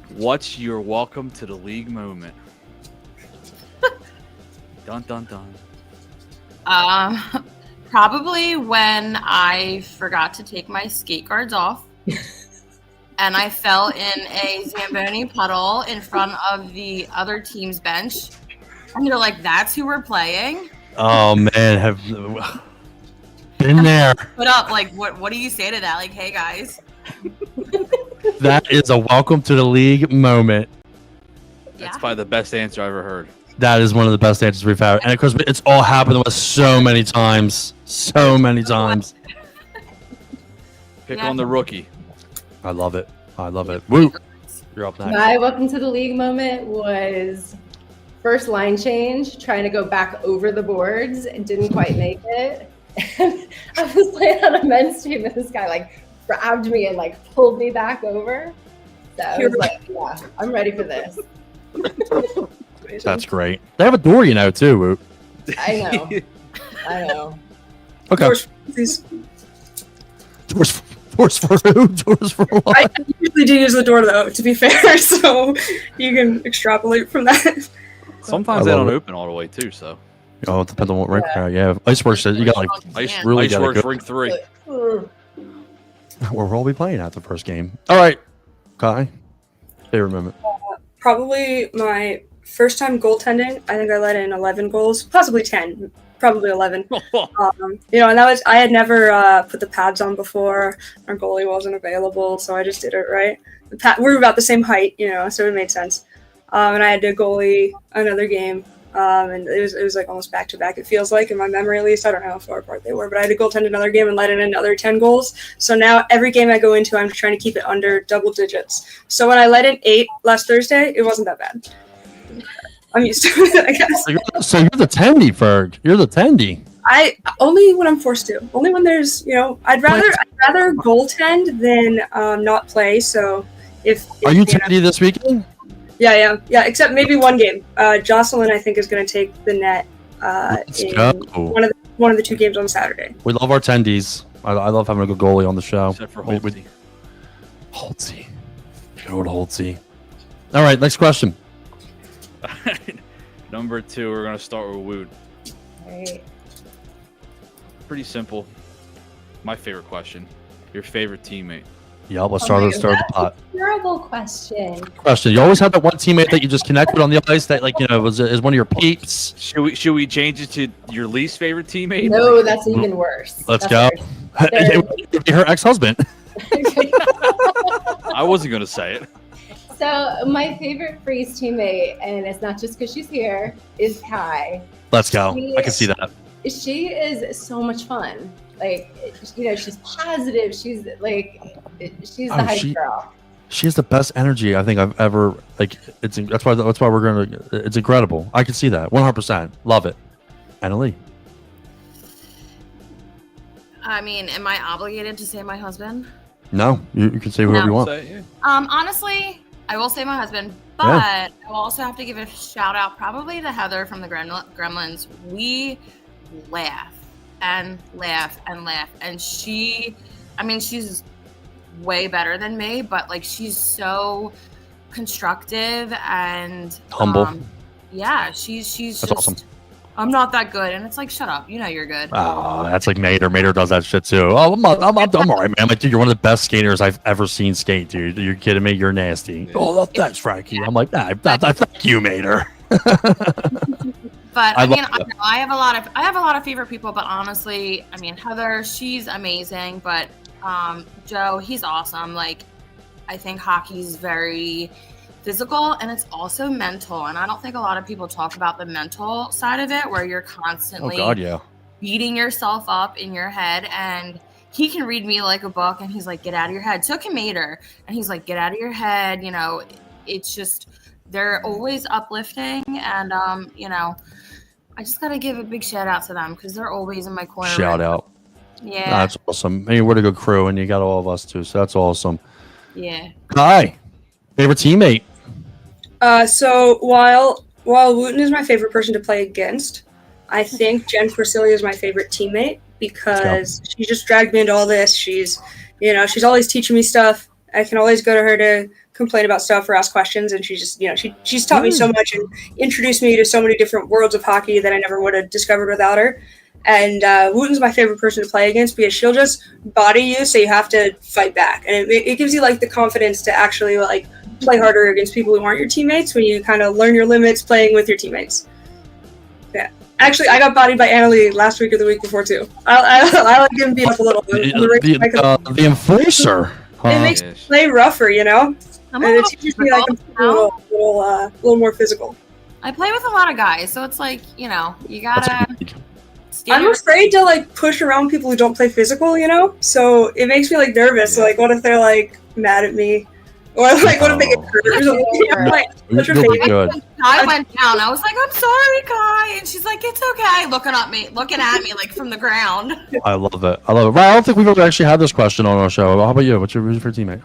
what's your welcome to the league moment? Dun dun dun. Probably when I forgot to take my skate guards off, and I fell in a Zamboni puddle in front of the other team's bench, and they're like, "That's who we're playing." Oh man, have been there. Put up, like, what do you say to that? Like, hey guys. That is a welcome to the league moment. That's Yeah. probably the best answer I ever heard. That is one of the best answers we've had, and of course, it's all happened to us so many times, Pick Yeah. on the rookie. I love it. I love it. Woot, you're up next. My welcome to the league moment was first line change, trying to go back over the boards and didn't quite make it. And I was playing on a men's team and this guy like grabbed me and like pulled me back over. So I was like, yeah, I'm ready for this. That's great. They have a door, too, Woot. I know. I know. Okay. Doors for who? Doors for what? I usually do use the door though, to be fair, so you can extrapolate from that. Sometimes I they love don't it. open all the way too. So Oh, it depends on what rink. Yeah, Iceworks. You got like Ice, really Ice gotta Works go. ring 3. where we'll be playing at the first game. All right, Kai. Favorite moment. Probably my first time goaltending. I think I let in 11 goals, possibly 10, probably 11. And that was, I had never put the pads on before. Our goalie wasn't available, so I just did it right. We're about the same height, so it made sense. And I had to goalie another game. And it was like almost back to back. It feels like in my memory, at least. I don't know how far apart they were, but I had to goaltend another game and let in another 10 goals. So now every game I go into, I'm trying to keep it under double digits. So when I let in 8 last Thursday, it wasn't that bad. I'm used to it, I guess. So you're the tendy, Ferg. You're the tendy. I only when I'm forced to. Only when there's, I'd rather goaltend than not play. So if Are you tendy this weekend? Yeah. Except maybe one game. Jocelyn, I think, is going to take the net Let's in go. one of the 2 games on Saturday. We love our tendies. I love having a good goalie on the show. Except for Holtzy. Holtzy. Good old Holtzy. All right, next question. Number 2, we're gonna start with Woot. Right. Pretty simple. My favorite question. Your favorite teammate. Yeah, let's start the pot. Terrible question. Question. You always have that one teammate that you just connect with on the ice that, is one of your peeps. Should we change it to your least favorite teammate? No, that's even worse. Let's That's go. worse. Her ex-husband. I wasn't gonna say it. So my favorite Freeze teammate, and it's not just because she's here, is Kai. Let's go. I can see that. She is so much fun. Like, she's positive. She's the hype girl. She has the best energy I think I've ever that's why we're gonna. It's incredible. I can see that 100%. Love it. Annalee. I mean, am I obligated to say my husband? No, you can say whoever you want. Honestly, I will say my husband, but I will also have to give a shout out probably to Heather from the Gremlins. We laugh and laugh and laugh, and she's way better than me, but she's so constructive and humble. Yeah, she's That's just awesome. I'm not that good, and it's like, shut up, you're good. Oh, that's like Mater. Mater does that shit too. Oh, I'm all right, man. I'm like, dude, you're one of the best skaters I've ever seen skate, dude. You're kidding me? You're nasty. Yeah. Oh, thanks, Frankie. I'm like, thank you, Mater. But I I have a lot of favorite people, but honestly, Heather, she's amazing, but Joe, he's awesome. I think hockey's very physical and it's also mental, and I don't think a lot of people talk about the mental side of it, where you're constantly beating yourself up in your head. And he can read me like a book, and he's like, get out of your head. So can Mater, and he's like, get out of your head. It's just, they're always uplifting, and I just gotta give a big shout out to them because they're always in my corner. Shout out. Yeah, That's awesome. Hey, we're a good crew, and you got all of us too, so that's awesome. yeah. Hi, favorite teammate. So while Wooten is my favorite person to play against, I think Jen Corsilia is my favorite teammate because she just dragged me into all this. She's always teaching me stuff. I can always go to her to complain about stuff or ask questions, and she just, she's taught me so much and introduced me to so many different worlds of hockey that I never would have discovered without her. And Wooten's my favorite person to play against because she'll just body you, so you have to fight back, and it gives you the confidence to actually play harder against people who aren't your teammates when you kind of learn your limits playing with your teammates. Yeah. Actually, I got bodied by Annalee last week or the week before, too. I like getting beat up a little bit. The enforcer. It makes me play rougher, I'm and it teaches me a little more physical. I play with a lot of guys, so it's you gotta. I'm afraid to like push around people who don't play physical, you know? So it makes me like nervous. So, like, what if they're like mad at me? Or like, what if they get hurt or something? I'm like, such a You'll be baby. good. I went down. I was like, I'm sorry, Kai. And she's like, it's okay. Looking at me like from the ground. I love it. I love it. Right, I don't think we've ever actually had this question on our show. How about you? Who's your favorite teammate?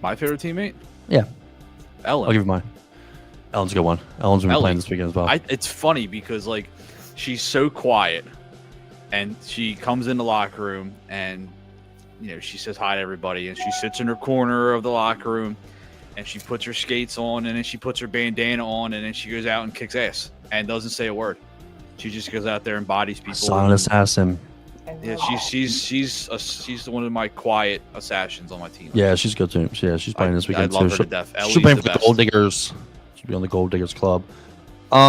My favorite teammate? Yeah. Ellen. I'll give you mine. Ellen's a good one. Ellen's been Ellie. playing this weekend as well. It's funny because like she's so quiet, and she comes in the locker room and she says hi to everybody, and she sits in her corner of the locker room, and she puts her skates on, and then she puts her bandana on, and then she goes out and kicks ass and doesn't say a word. She just goes out there and bodies people. Silent assassin. Yeah, she's one of my quiet assassins on my team. Yeah, she's good too. Yeah, she's playing this weekend I love too. her to death. She'll play for the Gold Diggers. She'll be on the Gold Diggers club.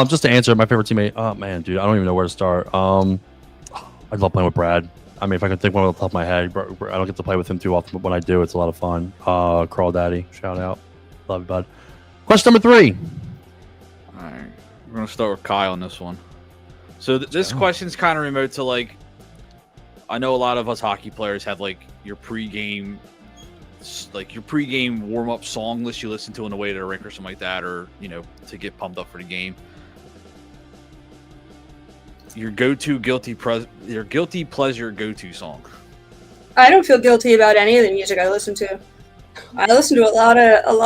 Just to answer, my favorite teammate. Oh man, dude, I don't even know where to start. I love playing with Brad. I mean, if I could think one off the top of my head, I don't get to play with him too often, but when I do, it's a lot of fun. Crawl Daddy, shout out. Love you, bud. Question number 3. All right, we're gonna start with Kai on this one. So this question's kind of remote to like. I know a lot of us hockey players have like your pregame warm-up song list you listen to on the way to the rink or something like that, or to get pumped up for the game. Your guilty pleasure go-to song. I don't feel guilty about any of the music I listen to. I listen to a lot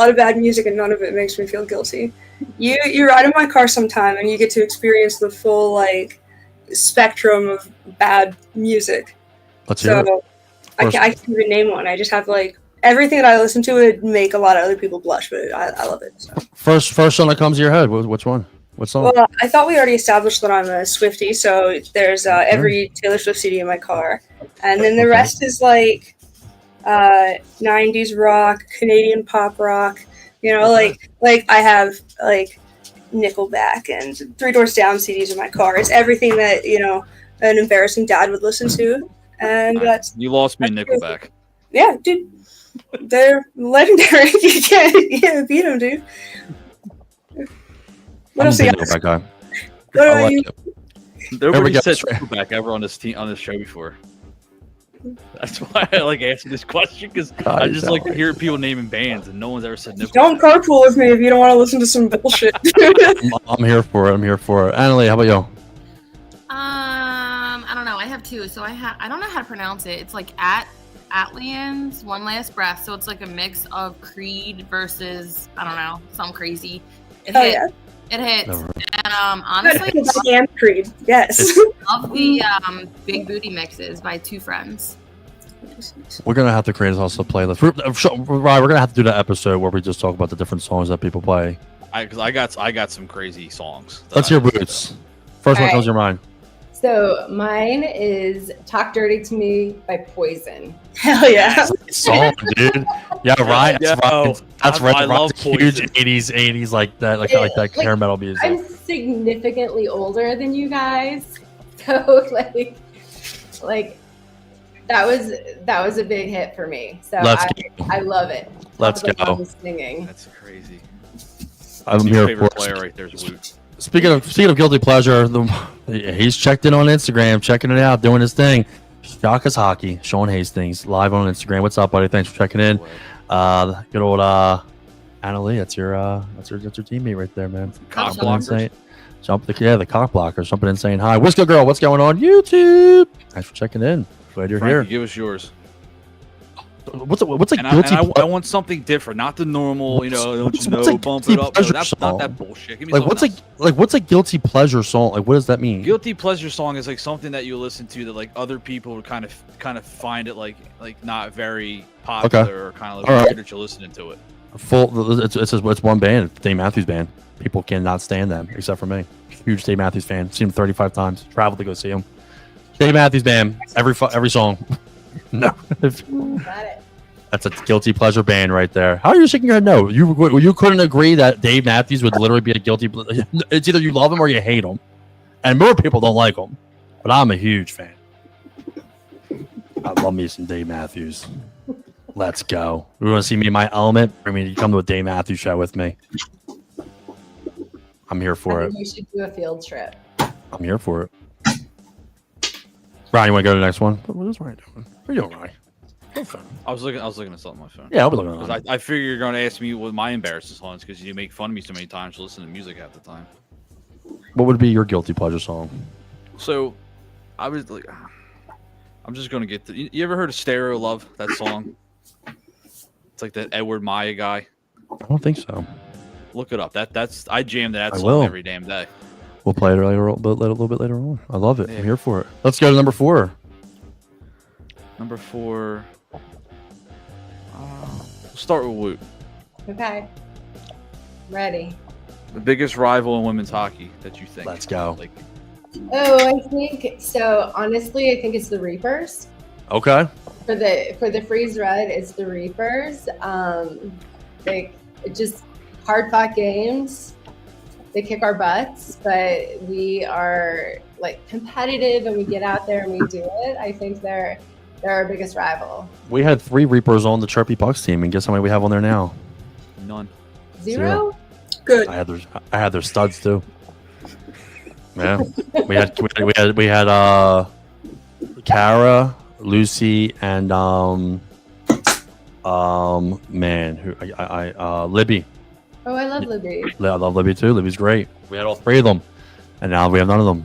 of bad music, and none of it makes me feel guilty. You ride in my car sometime, and you get to experience the full like spectrum of bad music. Let's hear it. I can't even name one. I just have like everything that I listen to would make a lot of other people blush, but I love it. So. First song that comes to your head. Which one? What song? Well, I thought we already established that I'm a Swiftie, so there's every Taylor Swift CD in my car, and then the rest is like 90s rock, Canadian pop rock. Like I have like Nickelback and Three Doors Down CDs in my car. It's everything that an embarrassing dad would listen to, and that's you lost me, Nickelback. Yeah, dude, they're legendary. You can't beat them, dude. What else? Nickelback guy. What about you? Nobody said Nickelback ever on this show before. That's why I like asking this question, because I just like to hear people naming bands, and no one's ever said Nickelback. Don't carpool with me if you don't want to listen to some bullshit. I'm here for it. Annalee, how about you? I don't know. I have 2, so I don't know how to pronounce it. It's like Atlian's One Last Breath. So it's like a mix of Creed versus I don't know, some crazy. It hits. It hits. Never. And honestly, and Creed. Yes. I love the Big Booty Mixes by 2 friends. We're gonna have to create also a playlist. We're gonna have to do that episode where we just talk about the different songs that people play. Because I got some crazy songs. Let's hear Boots. First one comes to your mind. So mine is "Talk Dirty to Me" by Poison. Hell yeah! Song, dude. Yeah, right. That's right. I love huge '80s like that, like that hair metal music. I'm significantly older than you guys, so like that was a big hit for me. So I love it. Let's go. Singing. That's crazy. I'm here for favorite player right there is Woot. Speaking of guilty pleasure, he's checked in on Instagram, checking it out, doing his thing. Shaka's Hockey, Sean Hastings, live on Instagram. What's up, buddy? Thanks for checking in. Good old Annalee, that's your teammate right there, man. Cock blockers. The cock blockers, jumping in saying hi. Whisker Girl, what's going on? YouTube. Thanks for checking in. Glad you're here. Give us yours. What's a and guilty? I want something different, not the normal. Bump it up. No, that's not that bullshit. Give me what's a guilty pleasure song? Like, what does that mean? Guilty pleasure song is like something that you listen to that like other people would kind of find it like not very popular or kind of like weird that you're listening to it. It's one band, Dave Matthews Band. People cannot stand them except for me. Huge Dave Matthews fan. Seen him 35 times. Traveled to go see him. Dave Matthews Band. Every song. No. Got it. That's a guilty pleasure band right there. How are you shaking your head? No, you couldn't agree that Dave Matthews would literally be a guilty. It's either you love him or you hate him, and more people don't like him. But I'm a huge fan. I love me some Dave Matthews. Let's go. You want to see me in my element? I mean, you come to a Dave Matthews show with me. I'm here for it. You should do a field trip. I'm here for it. Ryan, you want to go to the next one? What is Ryan doing? What are you doing, Ryan? Go for it. I was looking at something on my phone. Yeah, I'll be looking at 'Cause it. I figure you're going to ask me what my embarrassing songs because you make fun of me so many times to listen to music half the time. What would be your guilty pleasure song? So, I was like, I'm just going to get the. You ever heard of Stereo Love? That song? It's like that Edward Maya guy. I don't think so. Look it up. That's I jam that I song will. every damn day. We'll play it a little bit later on. I love it. Yeah. I'm here for it. Let's go to number 4. Number 4. We'll start with Woot. Okay. Ready. The biggest rival in women's hockey that you think. Let's go. Like, Oh, I think so. Honestly, I think it's the Reapers. Okay. For the freeze ride, it's the Reapers. They just hard fought games. They kick our butts, but we are like competitive and we get out there and we do it. I think they're our biggest rival. We had 3 Reapers on the Chirpy Bucks team, and guess how many we have on there now? none. Zero? Good. I had their studs too. Yeah, we had Kara, Lucy, and man, who Libby. Oh, I love Libby. I love Libby too. Libby's great. We had all 3 of them, and now we have none of them,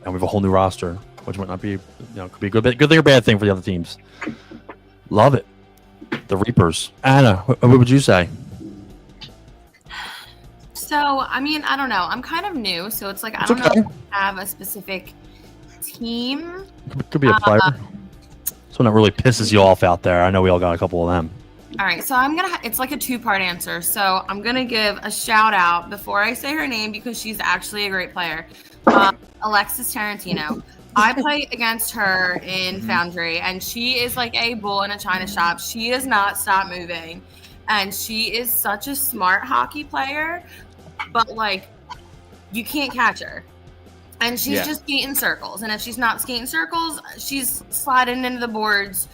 and we have a whole new roster, which might not be, could be a good thing or bad thing for the other teams. Love it. The Reapers. Anna, what would you say? So, I mean, I don't know. I'm kind of new, so it's like I don't know if I have a specific team. Could be a player. Someone that really pisses you off out there. I know we all got a couple of them. All right, so it's like a 2-part answer. So I'm gonna give a shout out before I say her name because she's actually a great player. Alexis Tarantino. I play against her in Foundry, and she is like a bull in a china shop. She does not stop moving, and she is such a smart hockey player, but like you can't catch her. And she's just skating circles. And if she's not skating circles, she's sliding into the boards.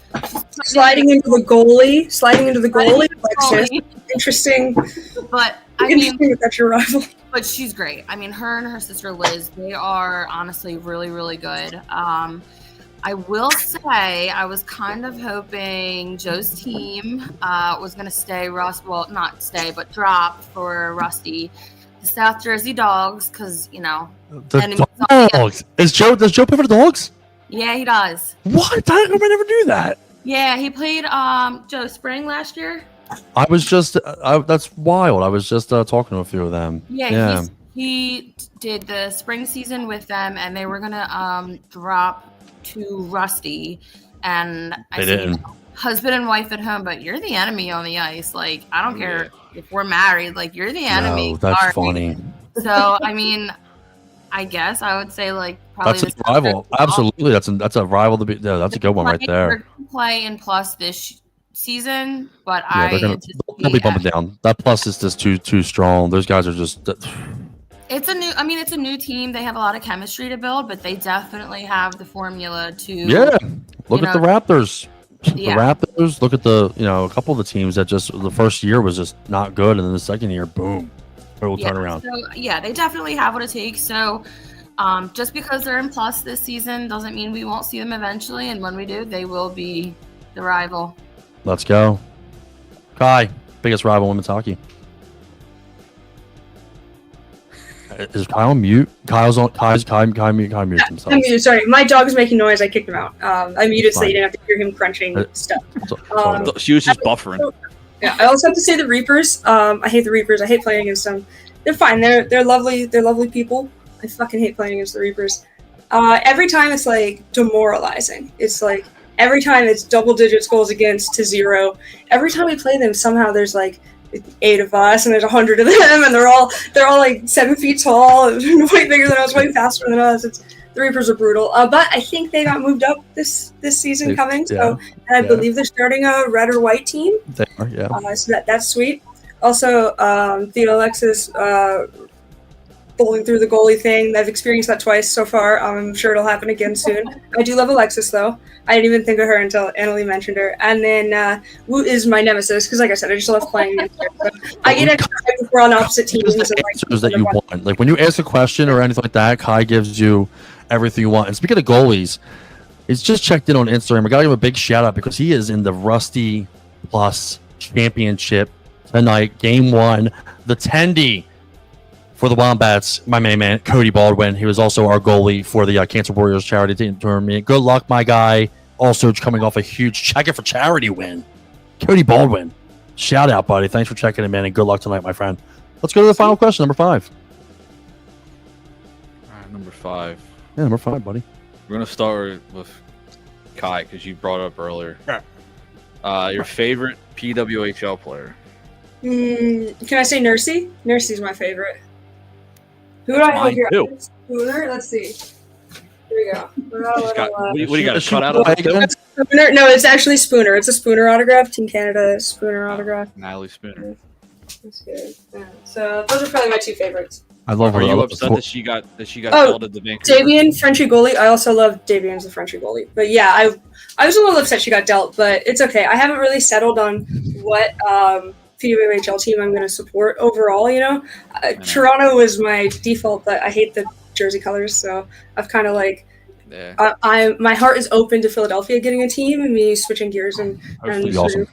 Sliding into the goalie. Alexis. Interesting. But Interesting that's your rival. But she's great. I mean, her and her sister Liz, they are honestly really, really good. I will say I was kind of hoping Joe's team was going to stay not stay, but drop for Rusty. The South Jersey Dogs, because, The Dogs. Does Joe play for the Dogs? Yeah, he does. What? I never do that. Yeah, he played Joe Spring last year. I was just that's wild. I was just talking to a few of them. Yeah. He did the spring season with them, and they were gonna drop to Rusty, and I said, husband and wife at home, but you're the enemy on the ice. Like, I don't care if we're married. Like, you're the enemy. No, that's funny. So, I mean, I guess I would say like probably that's a rival. Absolutely, that's a rival to be. Yeah, that's a good one right there. We're gonna play in plus this season, but they'll be bumping down. That plus is just too strong. Those guys are just. It's a new team. They have a lot of chemistry to build, but they definitely have the formula to. Yeah, look at the Raptors. Yeah. The Raptors. Look at a couple of the teams that just the first year was just not good, and then the second year, boom, total turnaround. So they definitely have what it takes. So, just because they're in plus this season doesn't mean we won't see them eventually, and when we do, they will be the rival. Let's go, Kai. Biggest rival in women's hockey. Is Kyle on mute? Kyle's on. Kai mutes himself. I'm muted. Sorry, my dog is making noise. I kicked him out. I muted so you didn't have to hear him crunching stuff. She was just buffering. Yeah, I also have to say the Reapers. I hate the Reapers. I hate playing against them. They're fine. They're lovely. They're lovely people. I fucking hate playing against the Reapers. Every time it's like demoralizing. It's like every time it's double digits goals against to 0. Every time we play them, somehow there's like 8 of us and there's 100 of them, and they're all like 7 feet tall, way bigger than us, way faster than us. The Reapers are brutal, but I think they got moved up this season coming. So, and I believe they're starting a red or white team. They are, yeah. So that's sweet. Also, Theo Alexis bowling through the goalie thing. I've experienced that twice so far. I'm sure it'll happen again soon. I do love Alexis, though. I didn't even think of her until Annalee mentioned her. And then Woot is my nemesis, because like I said, I just love playing against her. So I get excited if we're on opposite teams. The answers that you want. Like when you ask a question or anything like that, Kai gives you everything you want. And speaking of goalies, He's just checked in on Instagram. We got to give him a big shout out because he is in the Rusty Plus Championship tonight, game 1, the Tendy for the Wombats. My main man, Cody Baldwin. He was also our goalie for the Cancer Warriors charity team tournament. Good luck, my guy. Also coming off a huge check it for charity win. Cody Baldwin. Shout out, buddy. Thanks for checking in, man, and good luck tonight, my friend. Let's go to the final question, number 5. All right, number 5. Yeah, number 5, buddy. We're gonna start with Kai because you brought it up earlier. Your favorite PWHL player? Can I say Nursey? Nursey's my favorite. Who do I have Mine here? too. Spooner? Let's see. Here we go. What do you got? A cut out of it? Spooner? No, it's actually Spooner. It's a Spooner autograph. Team Canada Spooner autograph. Annalee Spooner. That's good. Yeah. So those are probably my 2 favorites. I love her. Are you upset that she got Oh, held at the Vancouver? Davian, Frenchy goalie. I also love Davian's the Frenchy goalie. But yeah, I was a little upset she got dealt, but it's okay. I haven't really settled on what PWHL team I'm going to support overall. You know, Toronto was my default, but I hate the jersey colors, so I've kind of like. Yeah. My heart is open to Philadelphia getting a team and me switching gears and Hopefully awesome.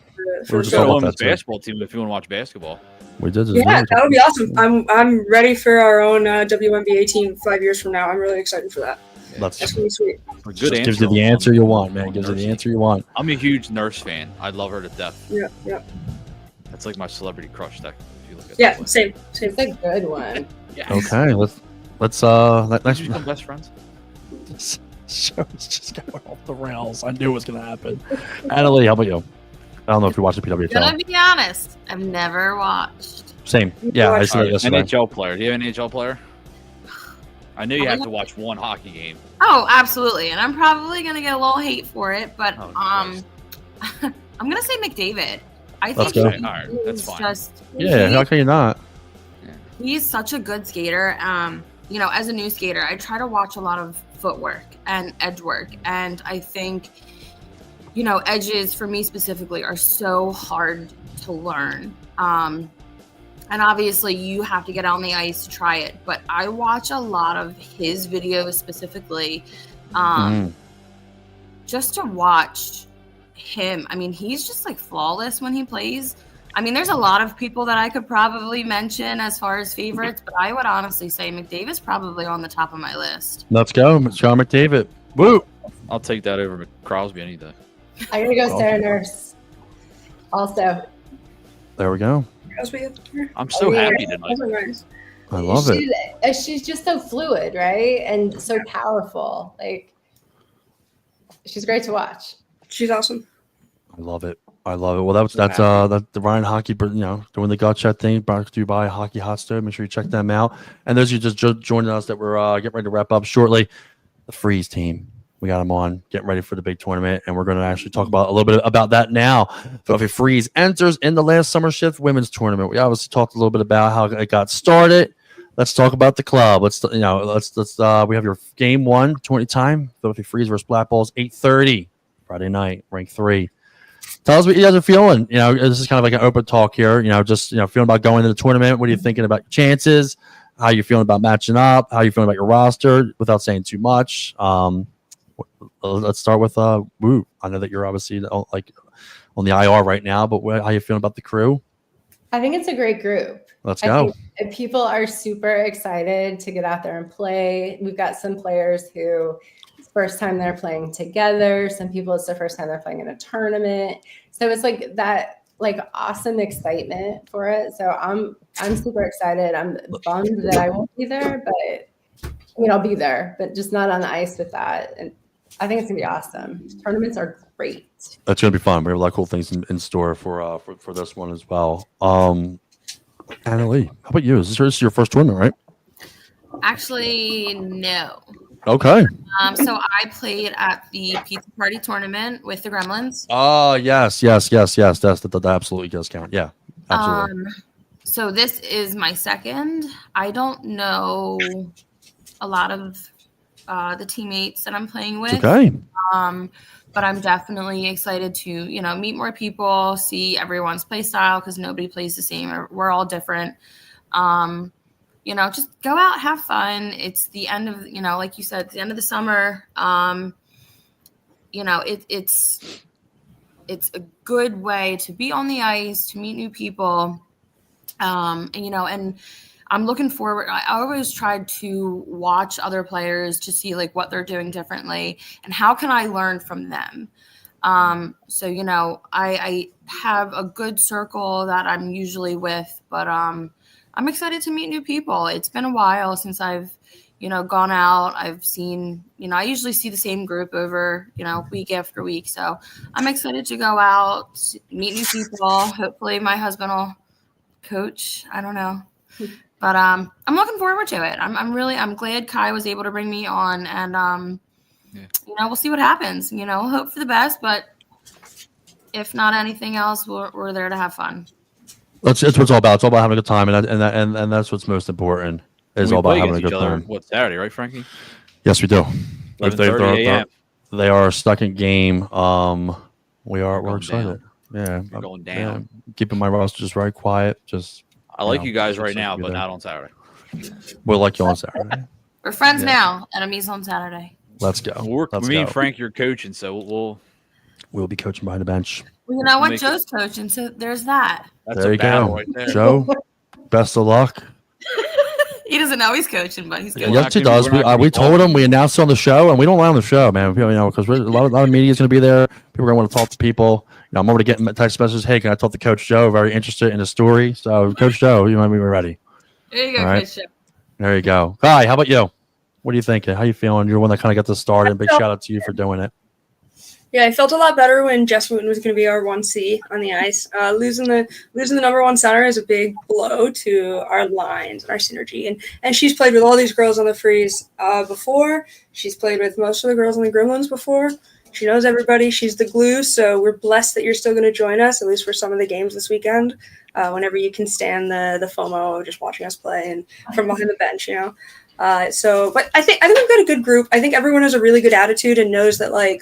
for just Got a about women's that, too. basketball team if you want to watch basketball. We did. Yeah, that would be awesome. I'm ready for our own WNBA team 5 years from now. I'm really excited for that. That's That's gonna be sweet. A good just answer. gives you the answer you want, man. Gives you the answer you want. I'm a huge Nurse fan. I love her to death. Yeah. That's like my celebrity crush. That if you look at Yeah, that way. same. It's a good one. Yeah. Okay, let's next You become best friends. show's just going off the rails. I knew it was gonna happen. Annalee, how about you? I don't know if you watch the PWHL. Gonna be honest, I've never watched. Same. Yeah, I said it yesterday. NHL player. Do you have an NHL player? I knew you have to watch one hockey game. Oh, absolutely, and I'm probably gonna get a little hate for it, but Oh, Christ. I'm gonna say McDavid. I Let's think go. Okay, all right, that's fine. Yeah, how can you not? He's such a good skater. You know, as a new skater, I try to watch a lot of footwork and edge work, and I think, you know, edges for me specifically are so hard to learn. And obviously you have to get on the ice to try it, but I watch a lot of his videos specifically just to watch him. I mean, he's just like flawless when he plays. I mean, there's a lot of people that I could probably mention as far as favorites, but I would honestly say McDavid's probably on the top of my list. Let's go, John McDavid. Woo! I'll take that over Crosby any day. I gotta go Sarah Nurse. Also. There we go. I'm so happy tonight. I love it. She's just so fluid, right? And so powerful. Like, she's great to watch. She's awesome. I love it. Well, that's the Ryan Hockey, you know, doing the gut chat thing brought to you by Hockey Hot Stove. Make sure you check them out. And those of you just joining us that we're getting ready to wrap up shortly, the Freeze team. We got them on, getting ready for the big tournament, and we're going to actually talk about a little bit about that now. Philadelphia Freeze enters in the last Summer Shift Women's Tournament. We obviously talked a little bit about how it got started. Let's talk about the club. Let's we have your game 1 20 time. Philadelphia Freeze versus Black Balls, 8:30 Friday night, rank 3. Tell us what you guys are feeling. You know, this is kind of like an open talk here. You know, just feeling about going to the tournament. What are you thinking about your chances? How you feeling about matching up? How you feeling about your roster? Without saying too much. Let's start with Woot. I know that you're obviously like on the IR right now, but how you feeling about the crew? I think it's a great group. Let's go. I think people are super excited to get out there and play. We've got some players who it's the first time they're playing together. Some people it's the first time they're playing in a tournament. So it's like that awesome excitement for it. So I'm super excited. I'm bummed that I won't be there, but I mean I'll be there, but just not on the ice with that. And I think it's gonna be awesome. Tournaments are great. That's gonna be fun. We have a lot of cool things in store for this one as well. Annalee, how about you? Is this your first tournament, right? Actually, no. Okay. So I played at the pizza party tournament with the Gremlins. Oh, yes. That absolutely does count. Yeah, absolutely. So this is my second. I don't know a lot of the teammates that I'm playing with. Okay. But I'm definitely excited to, meet more people, see everyone's play style because nobody plays the same. We're all different. Just go out, have fun. It's the end of, like you said, it's the end of the summer. it's a good way to be on the ice, to meet new people. And I'm looking forward. I always tried to watch other players to see like what they're doing differently and how can I learn from them. So I have a good circle that I'm usually with, but I'm excited to meet new people. It's been a while since I've gone out. I've seen, I usually see the same group over, week after week. So I'm excited to go out, meet new people. Hopefully my husband will coach. I don't know. But I'm looking forward to it. I'm glad Kai was able to bring me on, and we'll see what happens. Hope for the best, but if not anything else, we're there to have fun. It's what it's all about. It's all about having a good time, and that's what's most important. Is all about having a good time. What, Saturday, right, Frankie? Yes, we do. 11:30 a.m. They are stuck in game. We're excited. Down. Yeah, You're going down. Keeping my roster just very quiet. I like you guys right now, but not on Saturday. We'll like you on Saturday. We're friends now. Enemies on Saturday. Let's go. Me and Frank, you're coaching, so we'll be coaching behind the bench. Well, you know what? Joe's coaching, so there's that. That's there a you battle go, right there. Joe. Best of luck. He doesn't know he's coaching, but he's coaching. Yes, he does. We told him. We announced it on the show, and we don't lie on the show, man. Because a lot of media is going to be there. People are going to want to talk to people. I'm already getting text messages. Hey, can I talk to Coach Joe? Very interested in the story. So, Coach Joe, you might be ready. There you go, Coach Joe. There you go. Kai, how about you? What are you thinking? How you feeling? You're the one that kind of got this started. Big shout out to you for doing it. Yeah, I felt a lot better when Jess Wooten was going to be our 1C on the ice. Losing the number one center is a big blow to our lines, our synergy. And she's played with all these girls on the Freeze before. She's played with most of the girls on the Gremlins before. She knows everybody. She's the glue. So we're blessed that you're still going to join us, at least for some of the games this weekend, whenever you can stand the FOMO of just watching us play and from behind the bench, But I think we've got a good group. I think everyone has a really good attitude and knows that, like,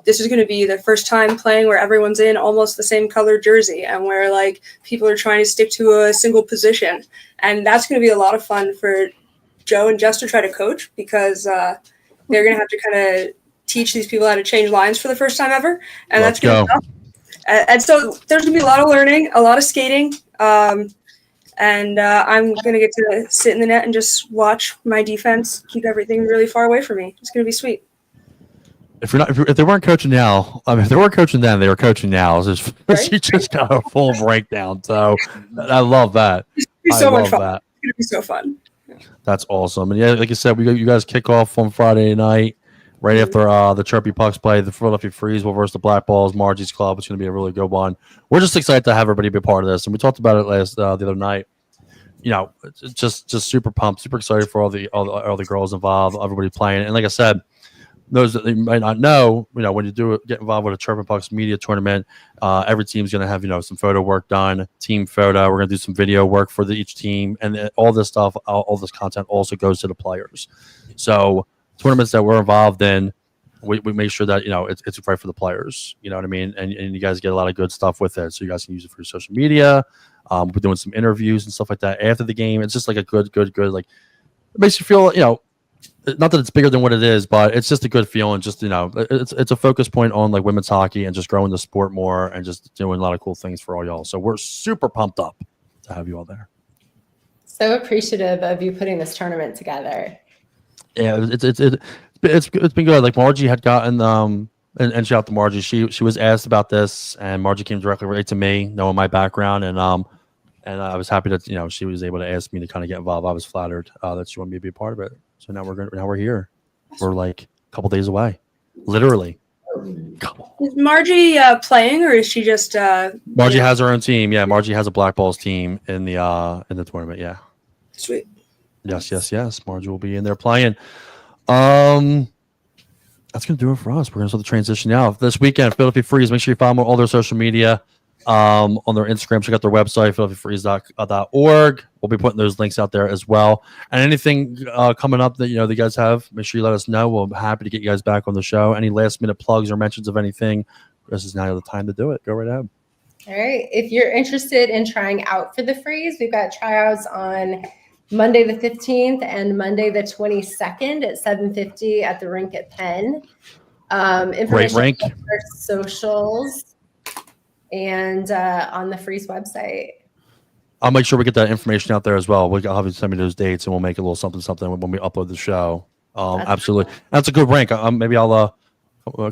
this is going to be their first time playing where everyone's in almost the same color jersey and where, like, people are trying to stick to a single position. And that's going to be a lot of fun for Joe and Jess to try to coach because they're going to have to kind of teach these people how to change lines for the first time ever. And Let's that's going to be tough. And so there's going to be a lot of learning, a lot of skating. And I'm going to get to sit in the net and just watch my defense keep everything really far away from me. It's going to be sweet. If they weren't coaching now, if they weren't coaching then, they were coaching now. She just got a full breakdown. So I love that. It's going to be so much fun. That. It's going to be so fun. Yeah. That's awesome. And yeah, like you said, you guys kick off on Friday night, right after the Chirpy Pucks play. The Philadelphia Freeze will versus the Black Balls, Margie's Club. It's going to be a really good one. We're just excited to have everybody be a part of this. And we talked about it the other night. Just super pumped, super excited for all the girls involved, everybody playing. And like I said, those that you might not know, when you get involved with a Chirpin Pucks media tournament, every team's going to have, some photo work done, team photo. We're going to do some video work for each team. And all this stuff, all this content also goes to the players. So tournaments that we're involved in, we make sure that, it's right for the players. You know what I mean? And you guys get a lot of good stuff with it. So you guys can use it for your social media. We're doing some interviews and stuff like that after the game. It's just like a good, like, it makes you feel, not that it's bigger than what it is, but it's just a good feeling. Just, it's a focus point on like women's hockey and just growing the sport more and just doing a lot of cool things for all y'all. So we're super pumped up to have you all there. So appreciative of you putting this tournament together. Yeah, it's been good. Like Margie had gotten and shout out to Margie. She was asked about this, and Margie came directly right to me, knowing my background, and I was happy that she was able to ask me to kind of get involved. I was flattered that she wanted me to be a part of it. So now we're here. We're like a couple days away, literally. Is Margie playing, or is she just? Margie has her own team. Yeah, Margie has a Black Balls team in the tournament. Yeah. Sweet. Yes. Margie will be in there playing. That's gonna do it for us. We're gonna start the transition now. This weekend, Philadelphia Freeze. Make sure you follow all their social media. On their Instagram, check out their website, philadelphiafreeze.org. We'll be putting those links out there as well. And anything coming up that you guys have, make sure you let us know. We'll be happy to get you guys back on the show. Any last minute plugs or mentions of anything, this is now the time to do it. Go right ahead. All right. If you're interested in trying out for the Freeze, we've got tryouts on Monday the 15th and Monday the 22nd at 7:50 at the rink at Penn. Information rank. on our socials and on the Freeze website. I'll make sure we get that information out there as well. I'll have you send me those dates, and we'll make a little something when we upload the show. Absolutely, that's a good rank. Maybe I'll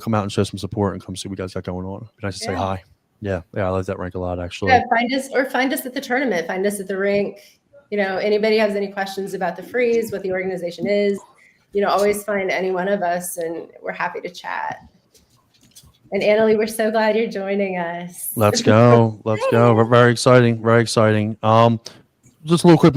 come out and show some support and come see what you guys got going on. Be nice to say hi. Yeah, I like that rank a lot, actually. Yeah, find us at the tournament. Find us at the rink. Anybody has any questions about the Freeze, what the organization is, always find any one of us, and we're happy to chat. And Annalee, we're so glad you're joining us. Let's go. We're very exciting. Just a little quick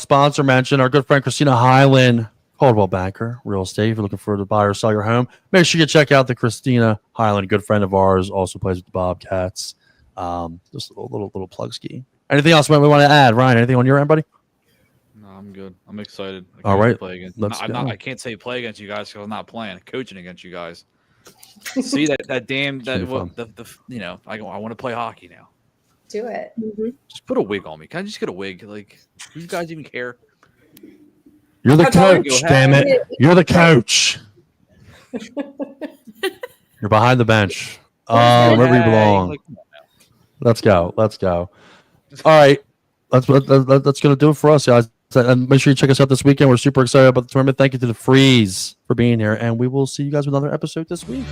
sponsor mention. Our good friend Christina Highland, Caldwell Banker, real estate. If you're looking for to buy or sell your home, make sure you check out the Christina Highland, a good friend of ours, also plays with the Bobcats. Just a little plug ski. Anything else we want to add, Ryan? Anything on your end, buddy? No, I'm good. I'm excited. All right, play against. let's go. I can't say play against you guys because I'm not playing. Coaching against you guys. See that damn that what I want to play hockey now. Do it. Just put a wig on me. Can I just get a wig? Like, do you guys even care? You're the That's all I coach, go, damn hey. it. You're the coach. You're behind the bench. Where we belong. Like, Let's go. All right. That's going to do it for us, guys. And make sure you check us out this weekend. We're super excited about the tournament. Thank you to the Freeze for being here. And we will see you guys with another episode this week.